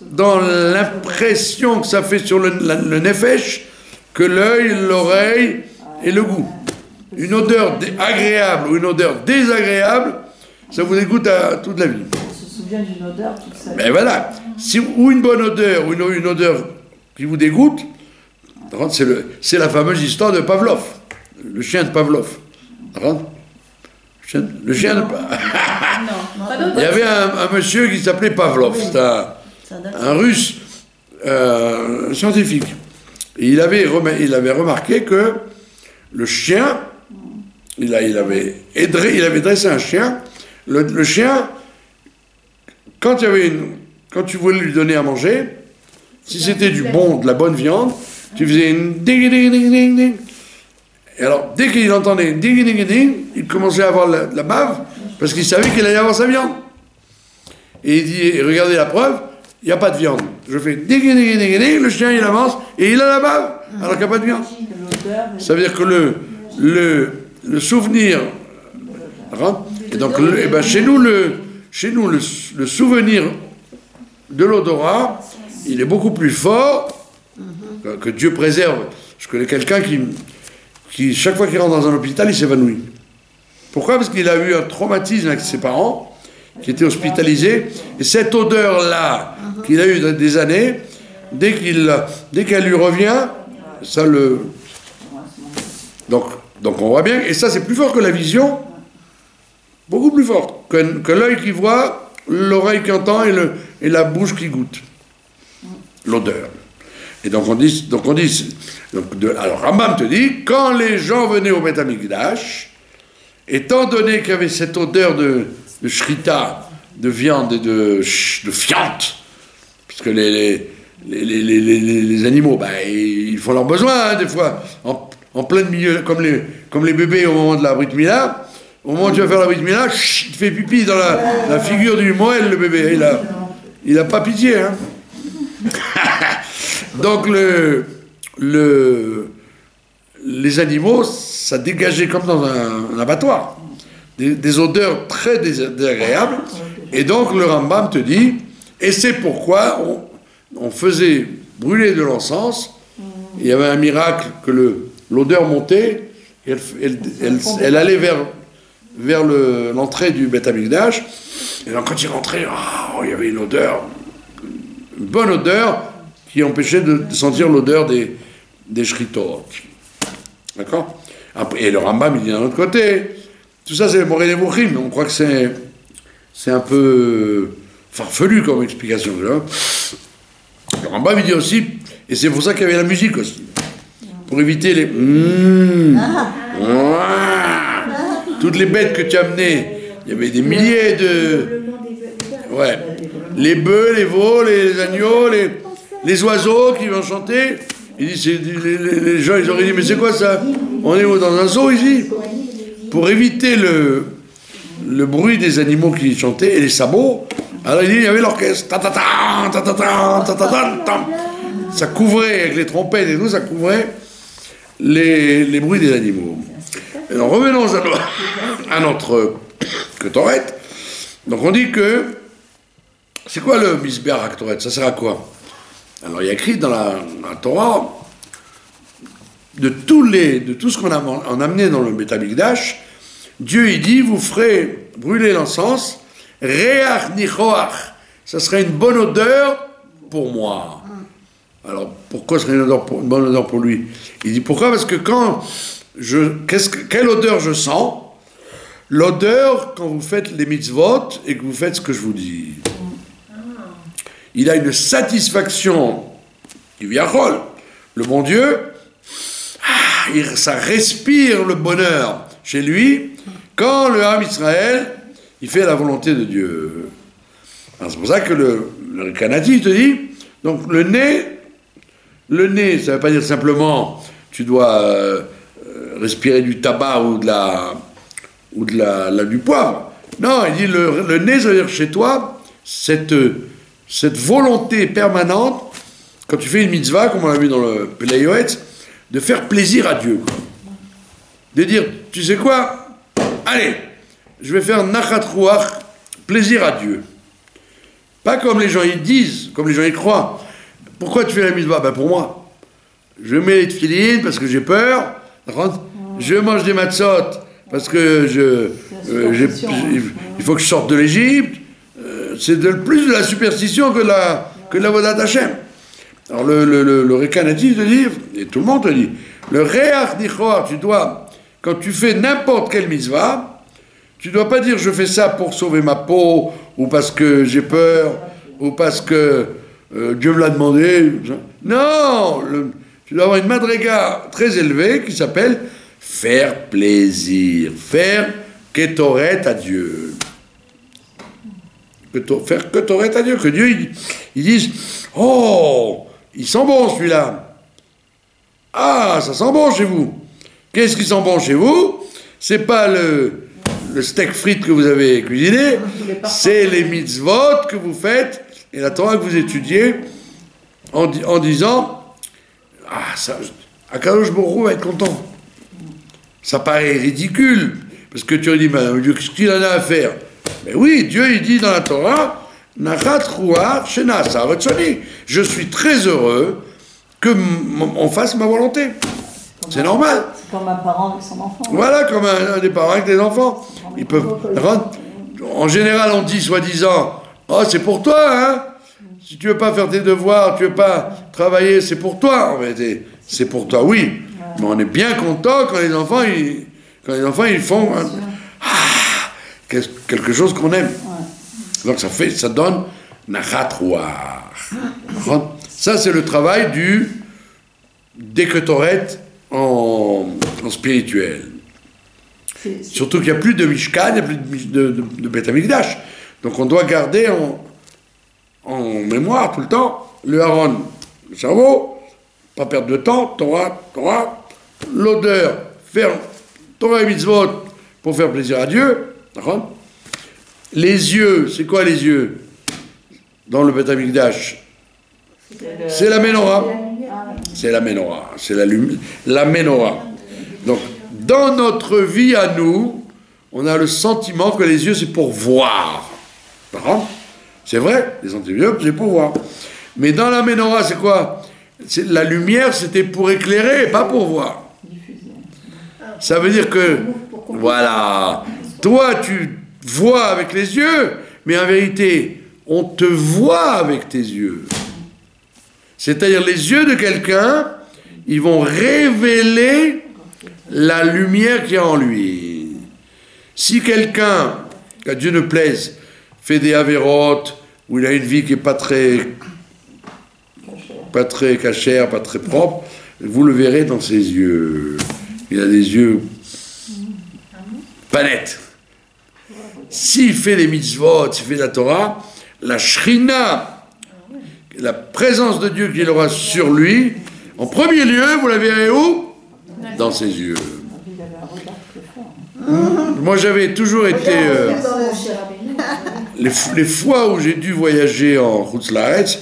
dans l'impression que ça fait sur le nefesh que l'œil, l'oreille et le goût. Une odeur agréable ou une odeur désagréable, ça vous dégoûte à toute la vie. On se souvient d'une odeur toute sa vie. Mais voilà, ou une bonne odeur ou une odeur qui vous dégoûte, c'est la fameuse histoire de Pavlov, le chien de Pavlov. Le chien de Pavlov. Il y avait un monsieur qui s'appelait Pavlov, c'était un russe scientifique. Et il avait remarqué que le chien, il avait dressé un chien. Le chien, quand tu voulais lui donner à manger, si c'était de la bonne viande, tu faisais une ding ding ding ding ding. Et alors, dès qu'il entendait ding ding ding, il commençait à avoir la bave, parce qu'il savait qu'il allait avoir sa viande. et il dit, regardez la preuve, il n'y a pas de viande. Je fais le chien il avance et il a la bave, alors qu'il n'y a pas de viande. Ça veut dire que le souvenir rentre. Et donc, chez nous, le souvenir de l'odorat, il est beaucoup plus fort que Dieu préserve. Je connais quelqu'un qui, chaque fois qu'il rentre dans un hôpital, il s'évanouit. Pourquoi? Parce qu'il a eu un traumatisme avec ses parents, qui étaient hospitalisés, et cette odeur-là, qu'il a eu des années, dès qu'elle lui revient, ça le... Donc on voit bien, et ça c'est plus fort que la vision, beaucoup plus fort, que l'œil qui voit, l'oreille qui entend et la bouche qui goûte. L'odeur. Et donc on dit alors Rambam te dit, quand les gens venaient au Beth Amikdash, étant donné qu'il y avait cette odeur de shrita, de viande et de fiente, puisque les animaux, ils font leurs besoins, des fois, en plein milieu, comme les bébés au moment de la Brit Mila. Au moment où tu vas faire la Brit Mila, il fait pipi dans la figure du Moël, le bébé. Il a pas pitié, hein. Donc les animaux, ça dégageait comme dans un abattoir, des odeurs très désagréables. Et donc le Rambam te dit, et c'est pourquoi on faisait brûler de l'encens. Il y avait un miracle que l'odeur montait, et elle allait vers l'entrée du Beth Amikdash. Et donc quand il rentrait, il y avait une bonne odeur, qui empêchait de sentir l'odeur des shritot. D'accord? Et le Rambam, il dit d'un autre côté, tout ça c'est le Moreh Nevuchim, on croit que c'est un peu farfelu comme explication. Là. Le Rambam, il dit aussi, et c'est pour ça qu'il y avait la musique aussi, pour éviter les... toutes les bêtes que tu amenais, il y avait des milliers de... Ouais. Les bœufs, les veaux, les agneaux, les oiseaux qui vont chanter. Il dit, les gens, ils auraient dit, mais c'est quoi ça? On est dans un zoo ici? Pour éviter le bruit des animaux qui chantaient et les sabots, alors il dit, il y avait l'orchestre. Ça couvrait, avec les trompettes et tout, ça couvrait les bruits des animaux. Alors revenons à notre Ketoret. Donc on dit que, c'est quoi le Misbeach Ketoret? Ça sert à quoi? Alors il y a écrit dans la Torah, de tout ce qu'on a amené dans le Beth Amikdash, Dieu il dit, vous ferez brûler l'encens, Reach Nichoach, ça serait une bonne odeur pour moi. Alors pourquoi ce serait une bonne odeur pour lui? Il dit pourquoi? Parce que quelle odeur je sens? L'odeur quand vous faites les mitzvot et que vous faites ce que je vous dis. Il a une satisfaction du Viachol, le bon Dieu, ça respire le bonheur chez lui quand le Ham Israël, il fait la volonté de Dieu. C'est pour ça que le Canadi te dit, donc le nez, ça ne veut pas dire simplement tu dois respirer du tabac ou du poivre. Non, il dit le nez, ça veut dire chez toi, cette volonté permanente, quand tu fais une mitzvah, comme on l'a vu dans le Pelayoetz, de faire plaisir à Dieu. Quoi. De dire, tu sais quoi? Allez, je vais faire nachat ruach, plaisir à Dieu. Pas comme les gens y disent, comme les gens y croient. Pourquoi tu fais la mitzvah? Pour moi. Je mets les tefilines parce que j'ai peur. Je mange des matzot parce que il faut que je sorte de l'Égypte. C'est plus de la superstition que de la vodat Hashem. Alors le Rekanati te dit, et tout le monde te dit, le Reach Nichoar, quand tu fais n'importe quelle mitzvah, tu ne dois pas dire je fais ça pour sauver ma peau, ou parce que j'ai peur, ou parce que Dieu me l'a demandé. Non, tu dois avoir une madriga très élevée qui s'appelle faire plaisir, faire ketoret à Dieu. Faire ketoret à Dieu, que Dieu, ils disent, oh, il sent bon celui-là. Ah, ça sent bon chez vous. Qu'est-ce qui sent bon chez vous? C'est pas le steak frites que vous avez cuisiné, c'est les mitzvot que vous faites et la Torah que vous étudiez en disant ah, ça, Akadosh Baruch Hu va être content. Ça paraît ridicule, parce que tu as dit, mais Dieu, qu'est-ce qu'il en a à faire? Mais oui, Dieu, il dit dans la Torah, je suis très heureux qu'on fasse ma volonté. C'est normal. C'est comme un parent avec son enfant. Voilà, comme un des parents avec des enfants. Ils peuvent rendre. En général, on dit, soi-disant, oh, c'est pour toi, hein? Si tu veux pas faire tes devoirs, tu veux pas travailler, c'est pour toi. En vérité, c'est pour toi, oui. Mais on est bien content quand les enfants, ils font quelque chose qu'on aime. Donc ça donne nachat. Ça, c'est le travail du Deketoret en spirituel. Surtout qu'il n'y a plus de Mishkan, il n'y a plus de Beth Amikdash. Donc on doit garder en mémoire tout le temps le Aaron, le cerveau, pas perdre de temps, Torah, l'odeur, faire Torah et mitzvot pour faire plaisir à Dieu. Les yeux, c'est quoi les yeux dans le Beth Amikdash? C'est la menorah. C'est la menorah. C'est la menorah. Donc, dans notre vie à nous, on a le sentiment que les yeux, c'est pour voir. C'est vrai, les sentiments, c'est pour voir. Mais dans la menorah, c'est quoi? La lumière, c'était pour éclairer, pas pour voir. Ça veut dire que, voilà, toi, tu vois avec les yeux, mais en vérité, on te voit avec tes yeux. C'est-à-dire, les yeux de quelqu'un, ils vont révéler la lumière qu'il y a en lui. Si quelqu'un, qu'à Dieu ne plaise, fait des avérotes, où il a une vie qui n'est pas très cachère, pas très propre, vous le verrez dans ses yeux. Il a des yeux pas nets. S'il fait les mitzvot, s'il fait la Torah, la shrina, la présence de Dieu qu'il aura sur lui, en premier lieu, vous la verrez où? Dans ses yeux. Moi, j'avais toujours été... les fois où j'ai dû voyager en Chutz La'aretz,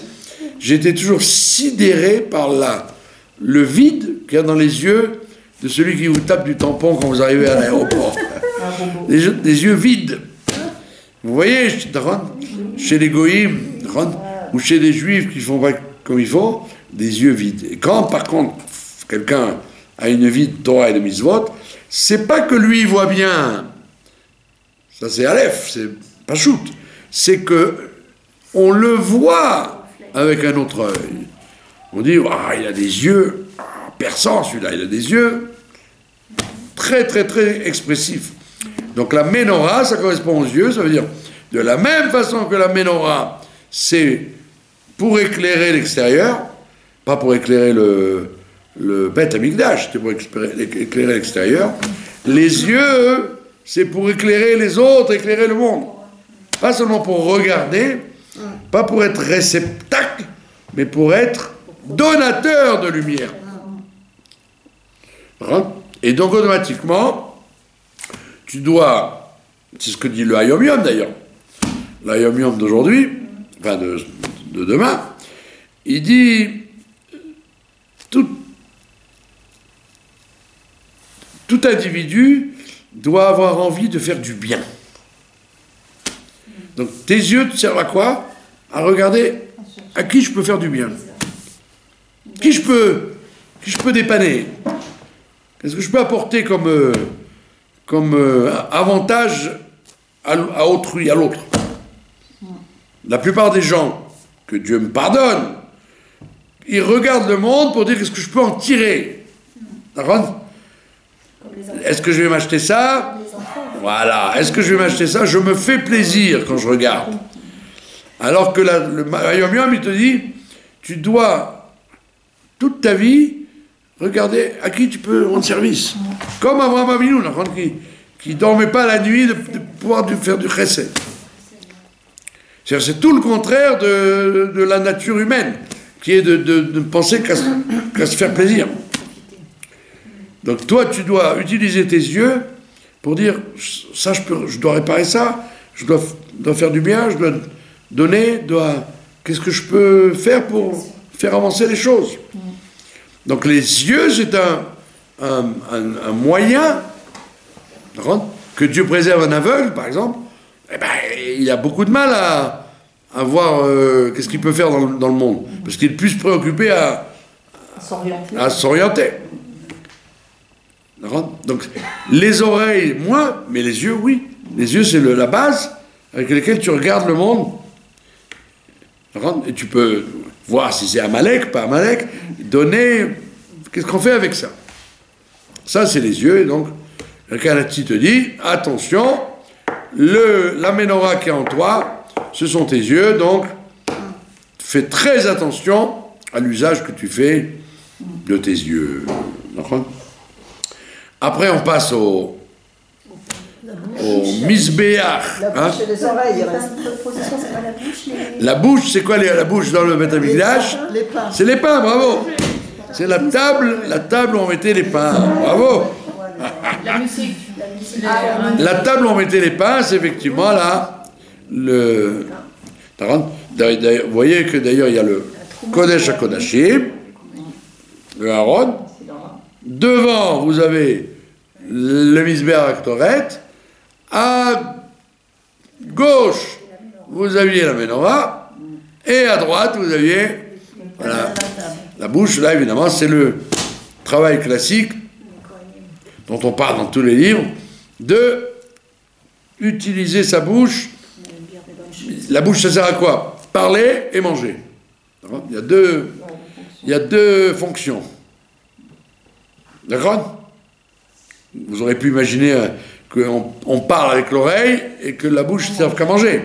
j'étais toujours sidéré par le vide qu'il y a dans les yeux de celui qui vous tape du tampon quand vous arrivez à l'aéroport. Des yeux vides. Vous voyez, chez les goïms, ou chez les juifs qui font pas comme il faut, des yeux vides. Et quand, par contre, quelqu'un a une vie de Torah et de mitzvot, c'est pas que lui voit bien. Ça, c'est Aleph, c'est pas shoot. C'est que on le voit avec un autre œil. On dit, ah, il a des yeux perçants, celui-là, il a des yeux très, très, très expressifs. Donc la menorah, ça correspond aux yeux, ça veut dire, de la même façon que la menorah, c'est pour éclairer l'extérieur, pas pour éclairer le Beth Amikdash, c'est pour éclairer l'extérieur. Les yeux, c'est pour éclairer les autres, éclairer le monde. Pas seulement pour regarder, pas pour être réceptacle, mais pour être donateur de lumière. Et donc automatiquement, tu dois, c'est ce que dit le Hayom Yom d'ailleurs, le Hayom Yom d'aujourd'hui, enfin de demain, il dit tout individu doit avoir envie de faire du bien. Donc tes yeux te servent à quoi? À regarder à qui je peux faire du bien. Qui je peux dépanner? Qu'est-ce que je peux apporter comme avantage à autrui, à l'autre? La plupart des gens, que Dieu me pardonne, ils regardent le monde pour dire qu'est-ce que je peux en tirer. D'accord? Est-ce que je vais m'acheter ça? Voilà. Est-ce que je vais m'acheter ça? Je me fais plaisir quand je regarde. Alors que le Hayom Yom, il te dit, tu dois, toute ta vie, regarder à qui tu peux rendre service. Comme Abraham Avinu, qui dormait pas la nuit de pouvoir faire du chesed. C'est tout le contraire de la nature humaine, qui est de penser qu'à se faire plaisir. Donc toi, tu dois utiliser tes yeux pour dire, ça, je dois réparer ça, je dois faire du bien, je dois donner, qu'est-ce que je peux faire pour faire avancer les choses. Donc les yeux, c'est un moyen, que Dieu préserve un aveugle, par exemple, eh ben, il a beaucoup de mal à voir qu'est-ce qu'il peut faire dans le monde, parce qu'il est plus préoccupé à s'orienter. Donc les oreilles, moins, mais les yeux, oui. Les yeux, c'est la base avec laquelle tu regardes le monde. Et tu peux voir si c'est Amalek, pas Amalek, donner... Qu'est-ce qu'on fait avec ça? Ça, c'est les yeux. Et donc, le Kanati te dit, attention, la menorah qui est en toi, ce sont tes yeux, donc fais très attention à l'usage que tu fais de tes yeux. Après, on passe au misbéach. La bouche et les oreilles. La bouche, c'est quoi la bouche dans le Beth Amikdash? Les pains. C'est les pains, bravo. C'est la table où on mettait les pains. Bravo. La musique. La table où on mettait les pains, c'est effectivement là, vous voyez que d'ailleurs il y a le Kodesh HaKodashim, le Aaron. Devant, vous avez le Mizbeach Aktoret. À gauche, vous aviez la menorah. Et à droite, vous aviez la bouche. Là, évidemment, c'est le travail classique dont on parle dans tous les livres, de utiliser sa bouche. La bouche, ça sert à quoi? Parler et manger. Il y a deux fonctions. D'accord? Vous aurez pu imaginer qu'on parle avec l'oreille et que la bouche ne serve qu'à manger.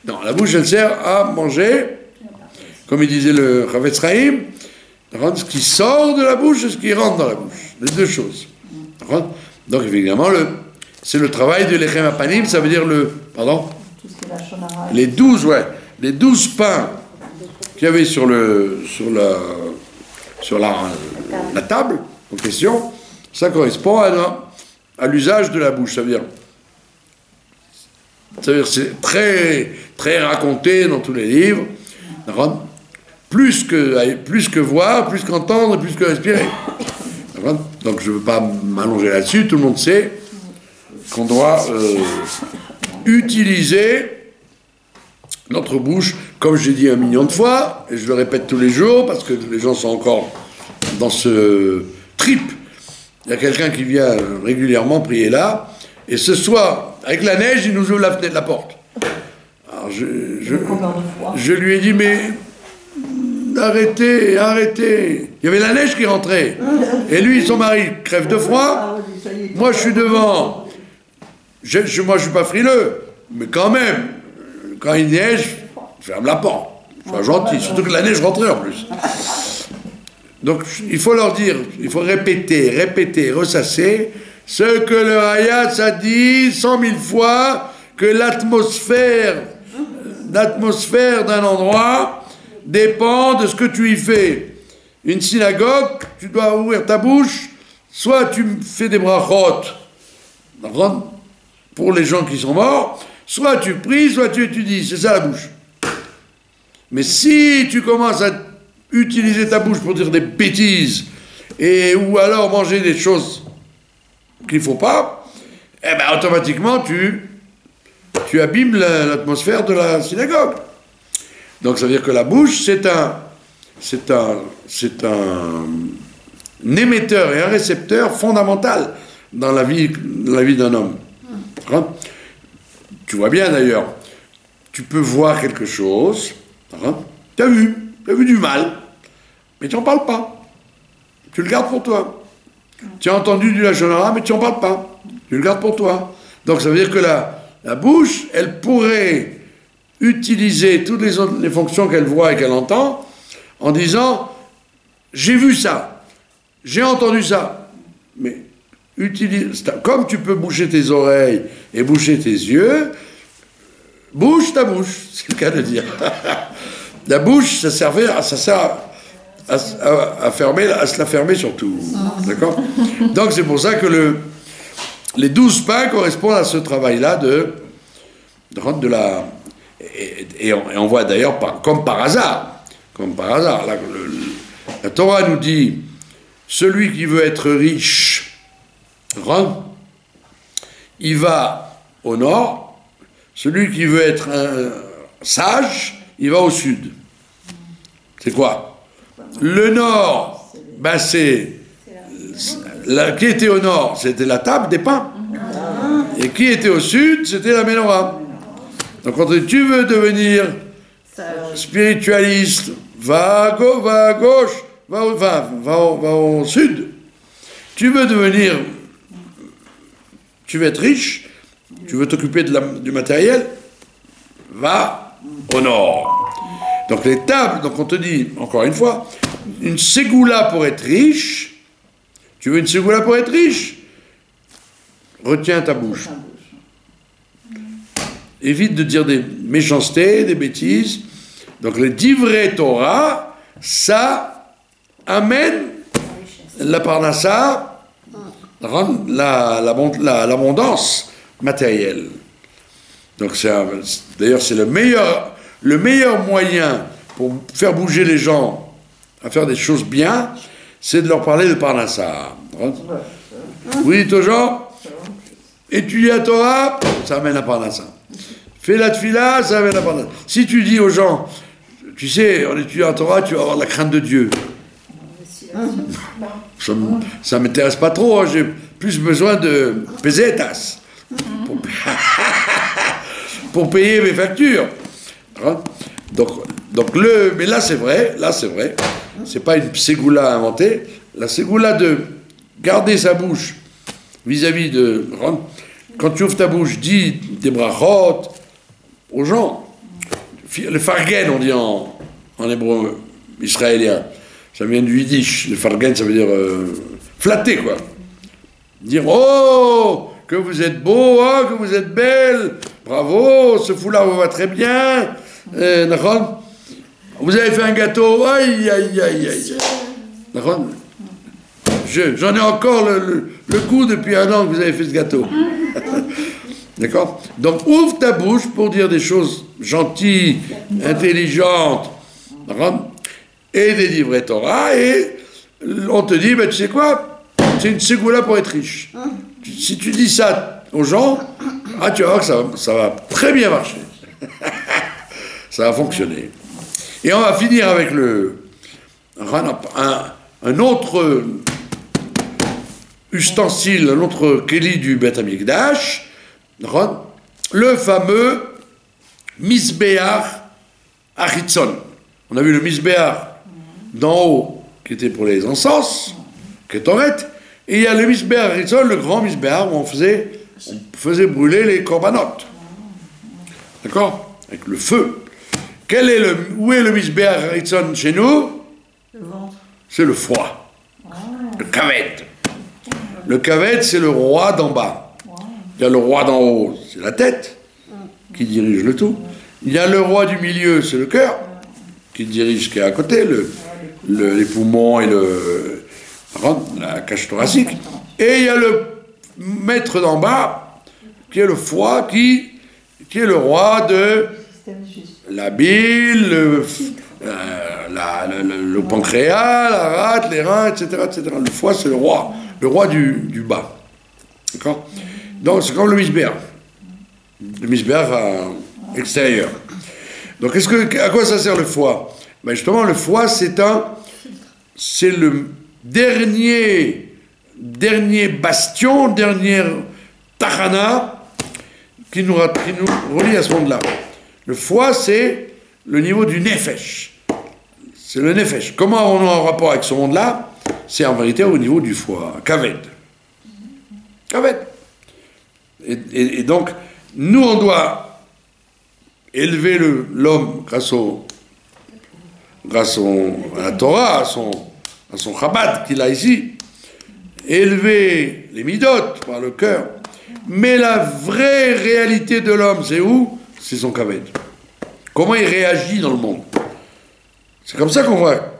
Non, la bouche, elle sert à manger, comme il disait le Chavetz Chaim, ce qui sort de la bouche et ce qui rentre dans la bouche. Les deux choses. Donc, évidemment, c'est le travail de l'Echem Apanim, ça veut dire les 12 pains qu'il y avait sur la table en question, ça correspond à l'usage de la bouche. Ça veut dire c'est très, très raconté dans tous les livres. Plus que voir, plus qu'entendre, plus que respirer. Donc je ne veux pas m'allonger là-dessus, tout le monde sait qu'on doit utiliser notre bouche, comme j'ai dit 1 million de fois, et je le répète tous les jours, parce que les gens sont encore dans ce trip. Il y a quelqu'un qui vient régulièrement prier là, et ce soir, avec la neige, il nous ouvre la fenêtre de la porte. Alors je lui ai dit, mais arrêtez. Il y avait la neige qui rentrait. Et lui, son mari, crève de froid. Moi, je suis devant. Moi, je suis pas frileux. Mais quand même, quand il neige, je ferme la porte. Je suis gentil. Surtout que la neige rentrait en plus. Donc, il faut leur dire, il faut répéter, ressasser ce que le Hayat a dit 100 000 fois, que l'atmosphère d'un endroit dépend de ce que tu y fais. Une synagogue, tu dois ouvrir ta bouche, soit tu fais des brachot pour les gens qui sont morts, soit tu pries, soit tu étudies, c'est ça la bouche. Mais si tu commences à utiliser ta bouche pour dire des bêtises, ou alors manger des choses qu'il ne faut pas, eh ben automatiquement tu abîmes l'atmosphère de la synagogue. Donc ça veut dire que la bouche, c'est un émetteur et un récepteur fondamental dans la vie d'un homme. Tu vois bien d'ailleurs, tu peux voir quelque chose, tu as vu du mal, mais tu n'en parles pas. Tu le gardes pour toi. Tu as entendu du Lachon Hara, mais tu n'en parles pas. Tu le gardes pour toi. Donc ça veut dire que la bouche, elle pourrait utiliser toutes les fonctions qu'elle voit et qu'elle entend en disant « j'ai vu ça, j'ai entendu ça ». Mais comme tu peux boucher tes oreilles et boucher tes yeux, bouge ta bouche, c'est le cas de dire. La bouche, ça sert à se la fermer surtout. D'accord? Donc c'est pour ça que les 12 pains correspondent à ce travail-là de la... Et on voit d'ailleurs, comme par hasard, la Torah nous dit, celui qui veut être riche, il va au nord, celui qui veut être sage, il va au sud. C'est quoi? Le nord, ben c'est... qui était au nord, c'était la table des pains. Et qui était au sud, c'était la menorah. Donc quand tu veux devenir spiritualiste, va à gauche, va au sud. Tu veux être riche, tu veux t'occuper du matériel, va au nord. Donc les tables, donc on te dit, encore une fois, une ségoula pour être riche, tu veux une ségoula pour être riche, retiens ta bouche. Évite de dire des méchancetés, des bêtises. Donc les divrei Torah, ça amène la parnassa, l'abondance matérielle. Donc d'ailleurs c'est le meilleur moyen pour faire bouger les gens à faire des choses bien, c'est de leur parler de parnassa. Oui, toujours. Étudier la Torah, ça amène la parnassa. Fais la tfila, ça amène la parnassa. Si tu dis aux gens, tu sais, en étudiant la Torah, tu vas avoir la crainte de Dieu. Ça ne m'intéresse pas trop, hein, j'ai plus besoin de pesetas pour payer mes factures. Mais là c'est vrai, c'est pas une ségoula inventée, la ségoula de garder sa bouche vis-à-vis de... Quand tu ouvres ta bouche, dis des brachot aux gens. Le fargen, on dit en hébreu israélien. Ça vient du yiddish. Le fargen, ça veut dire flatter, quoi. Dire, oh, que vous êtes beau, oh, que vous êtes belle, bravo, ce foulard vous va très bien. Vous avez fait un gâteau, aïe, aïe, aïe, aïe. J'en ai encore le goût depuis 1 an que vous avez fait ce gâteau. D'accord? Donc ouvre ta bouche pour dire des choses gentilles, intelligentes, et des divrei Torah, et on te dit, ben, tu sais quoi? C'est une ségoula pour être riche. Si tu dis ça aux gens, tu vas voir que ça va très bien marcher. Ça va fonctionner. Et on va finir avec un autre ustensile, un autre keli du Beth Amikdash, le fameux Misbéach Achitzon. On a vu le Misbéach d'en haut, qui était pour les encens, Ketoret, et il y a le Misbéach Achitzon, le grand Misbéach, où on faisait brûler les corbanotes. D'accord? Avec le feu. Où est le Misbéach Achitzon chez nous? C'est le foie. Le kaved. Le kaved, c'est le roi d'en bas. Il y a le roi d'en haut, c'est la tête, qui dirige le tout. Il y a le roi du milieu, c'est le cœur, qui dirige ce qui est à côté, les poumons et la cage thoracique. Et il y a le maître d'en bas, qui est le foie, qui est le roi de la bile, le pancréas, la rate, les reins, etc., etc. Le foie, c'est le roi du bas. D'accord? Donc, c'est comme le misbéach. Le misbéach extérieur. Donc, à quoi ça sert le foie? Ben justement, le foie, c'est le dernier bastion, dernière tachana qui nous relie à ce monde-là. Le foie, c'est le niveau du nefesh. C'est le nefesh. Comment on a un rapport avec ce monde-là? C'est en vérité au niveau du foie, kaved. Kaved. Et donc, nous, on doit élever l'homme grâce à la Torah, à son Chabad qu'il a ici, élever les midot par le cœur. Mais la vraie réalité de l'homme, c'est où? C'est son kaved. Comment il réagit dans le monde. C'est comme ça qu'on voit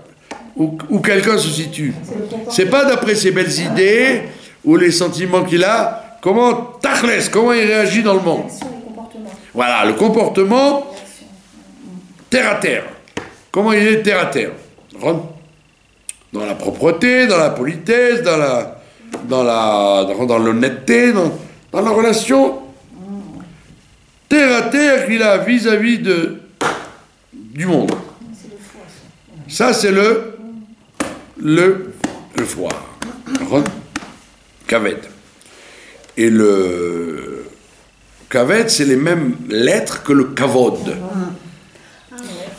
où quelqu'un se situe. C'est pas d'après ses belles idées ou les sentiments qu'il a comment Tachles, comment il réagit dans le monde. Voilà, le comportement terre à terre. Comment il est terre à terre. Dans la propreté, dans la politesse, dans l'honnêteté, dans la relation terre à terre qu'il a vis-à-vis du monde. Ça, c'est le foie. Kaved. Et le Kaved, c'est les mêmes lettres que le Kavod.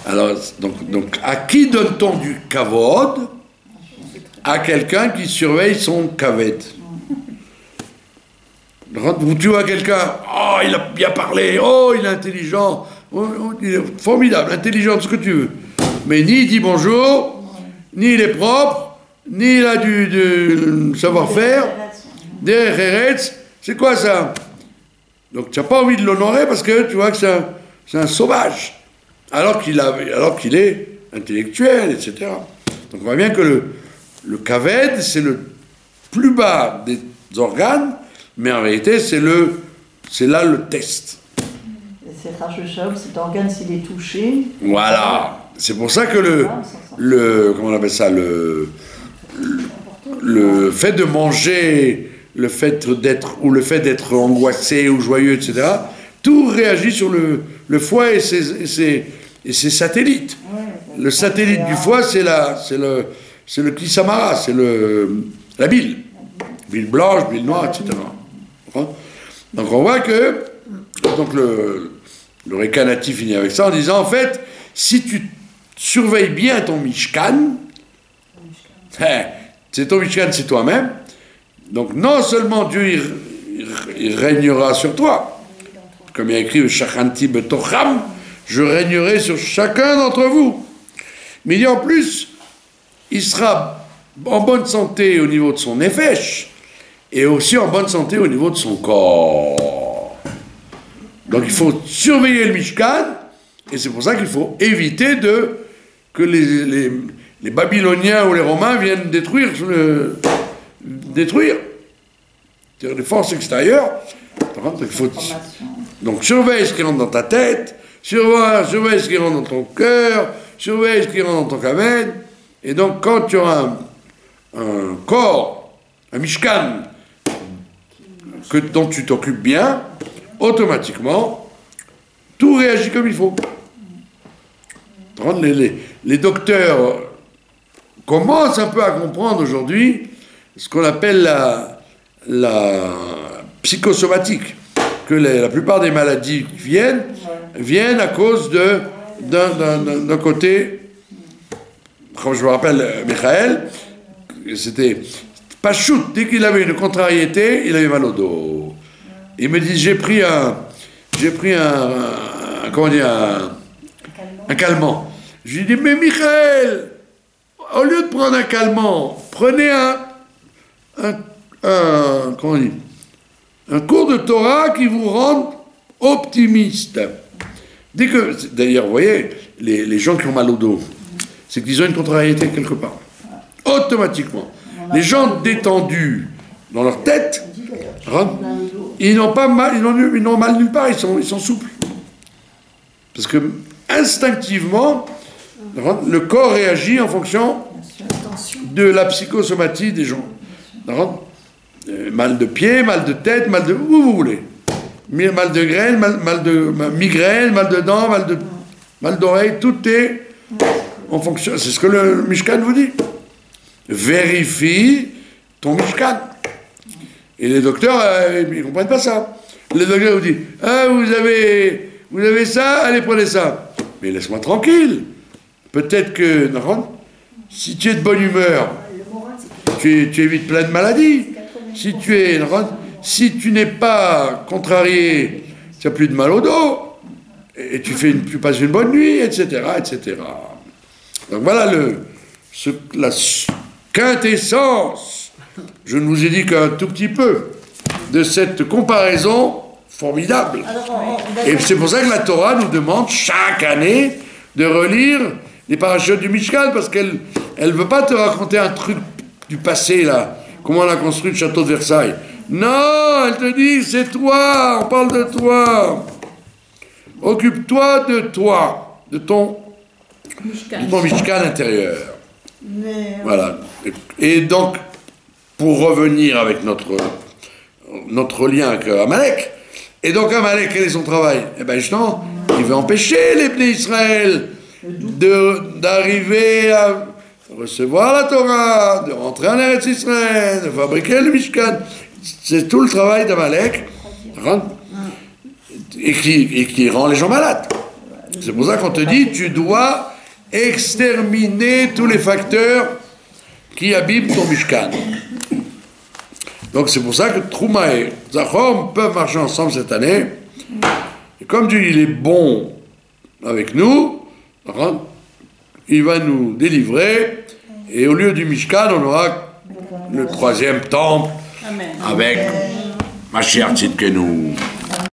Alors, donc à qui donne-t-on du Kavod? À quelqu'un qui surveille son Kaved. Tu vois quelqu'un, oh, il a bien parlé, oh, il est intelligent, oh, il est formidable, intelligent, tout ce que tu veux. Mais ni il dit bonjour, ni il est propre, ni il a du savoir-faire, des Eretz. C'est quoi ça? Donc tu n'as pas envie de l'honorer parce que tu vois que c'est un sauvage, alors qu'il est intellectuel, etc. Donc on voit bien que le Kaved, c'est le plus bas des organes, mais en réalité, c'est là le test. C'est Rachel, cet organe, s'il est touché. Voilà. C'est pour ça que comment on appelle ça, le fait de manger, le fait d'être angoissé ou joyeux, etc., tout réagit sur le foie et ses satellites. Le satellite du foie, c'est le Kisamara, c'est la bile. Bile blanche, bile noire, etc. Donc on voit que le récanatif finit avec ça en disant, en fait, si tu surveilles bien ton Mishkan, c'est ton Mishkan, c'est toi-même, donc non seulement Dieu il régnera sur toi, comme il y a écrit Shachanti betocham, je régnerai sur chacun d'entre vous, mais il dit en plus, il sera en bonne santé au niveau de son nefesh, et aussi en bonne santé au niveau de son corps. Donc il faut surveiller le Mishkan, et c'est pour ça qu'il faut éviter que les Babyloniens ou les Romains viennent détruire. C'est-à-dire les forces extérieures. Donc surveille ce qui rentre dans ta tête, surveille ce qui rentre dans ton cœur, surveille ce qui rentre dans ton kaved, et donc quand tu auras un corps, un Mishkan, dont tu t'occupes bien, automatiquement, tout réagit comme il faut. Les docteurs commencent un peu à comprendre aujourd'hui ce qu'on appelle la psychosomatique, que la plupart des maladies viennent à cause d'un côté, comme je me rappelle, Michael, c'était pas shoot, dès qu'il avait une contrariété, il avait mal au dos. Il me dit, j'ai pris un calmant. Je lui dis, mais Michael, au lieu de prendre un calmant, prenez un cours de Torah qui vous rende optimiste. D'ailleurs, vous voyez, les gens qui ont mal au dos, c'est qu'ils ont une contrariété quelque part. Automatiquement. Les gens détendus dans leur tête, ils n'ont pas mal, ils n'ont mal nulle part, ils sont souples. Parce que instinctivement, le corps réagit en fonction de la psychosomatie des gens. Mal de pied, mal de tête, mal de... où vous voulez. Mal de graine, mal de migraine, mal de dents, mal d'oreille, tout est en fonction... C'est ce que le Mishkan vous dit. Vérifie ton Mishkan. Et les docteurs, ils ne comprennent pas ça. Les docteurs vous disent, ah, vous avez ça, allez, prenez ça. Mais laisse-moi tranquille. Peut-être que, si tu es de bonne humeur, tu évites plein de maladies. Si tu n'es pas contrarié, tu n'as plus de mal au dos, et tu passes une bonne nuit, etc., etc. Donc voilà la quintessence, je ne vous ai dit qu'un tout petit peu, de cette comparaison formidable. Et c'est pour ça que la Torah nous demande chaque année de relire les parachutes du Mishkan, parce qu'elle ne veut pas te raconter un truc du passé, là, comment on a construit le château de Versailles. Non, elle te dit, c'est toi, on parle de toi. Occupe-toi de toi, de ton Mishkan intérieur. Mais, Voilà. Et donc, pour revenir avec notre lien avec Amalek, et donc Amalek, quel est son travail? Eh bien justement, il veut empêcher les Bnei Israël d'arriver à recevoir la Torah, de rentrer en Eretz Israël, de fabriquer le Mishkan. C'est tout le travail d'Amalek, et qui rend les gens malades. C'est pour ça qu'on te dit, tu dois exterminer tous les facteurs qui abîment ton Mishkan. Donc c'est pour ça que Trouma et Zachor peuvent marcher ensemble cette année. Et comme Dieu il est bon avec nous, il va nous délivrer. Et au lieu du Mishkan, on aura le 3e temple. Amen. Avec Mashiach Tzidkenu.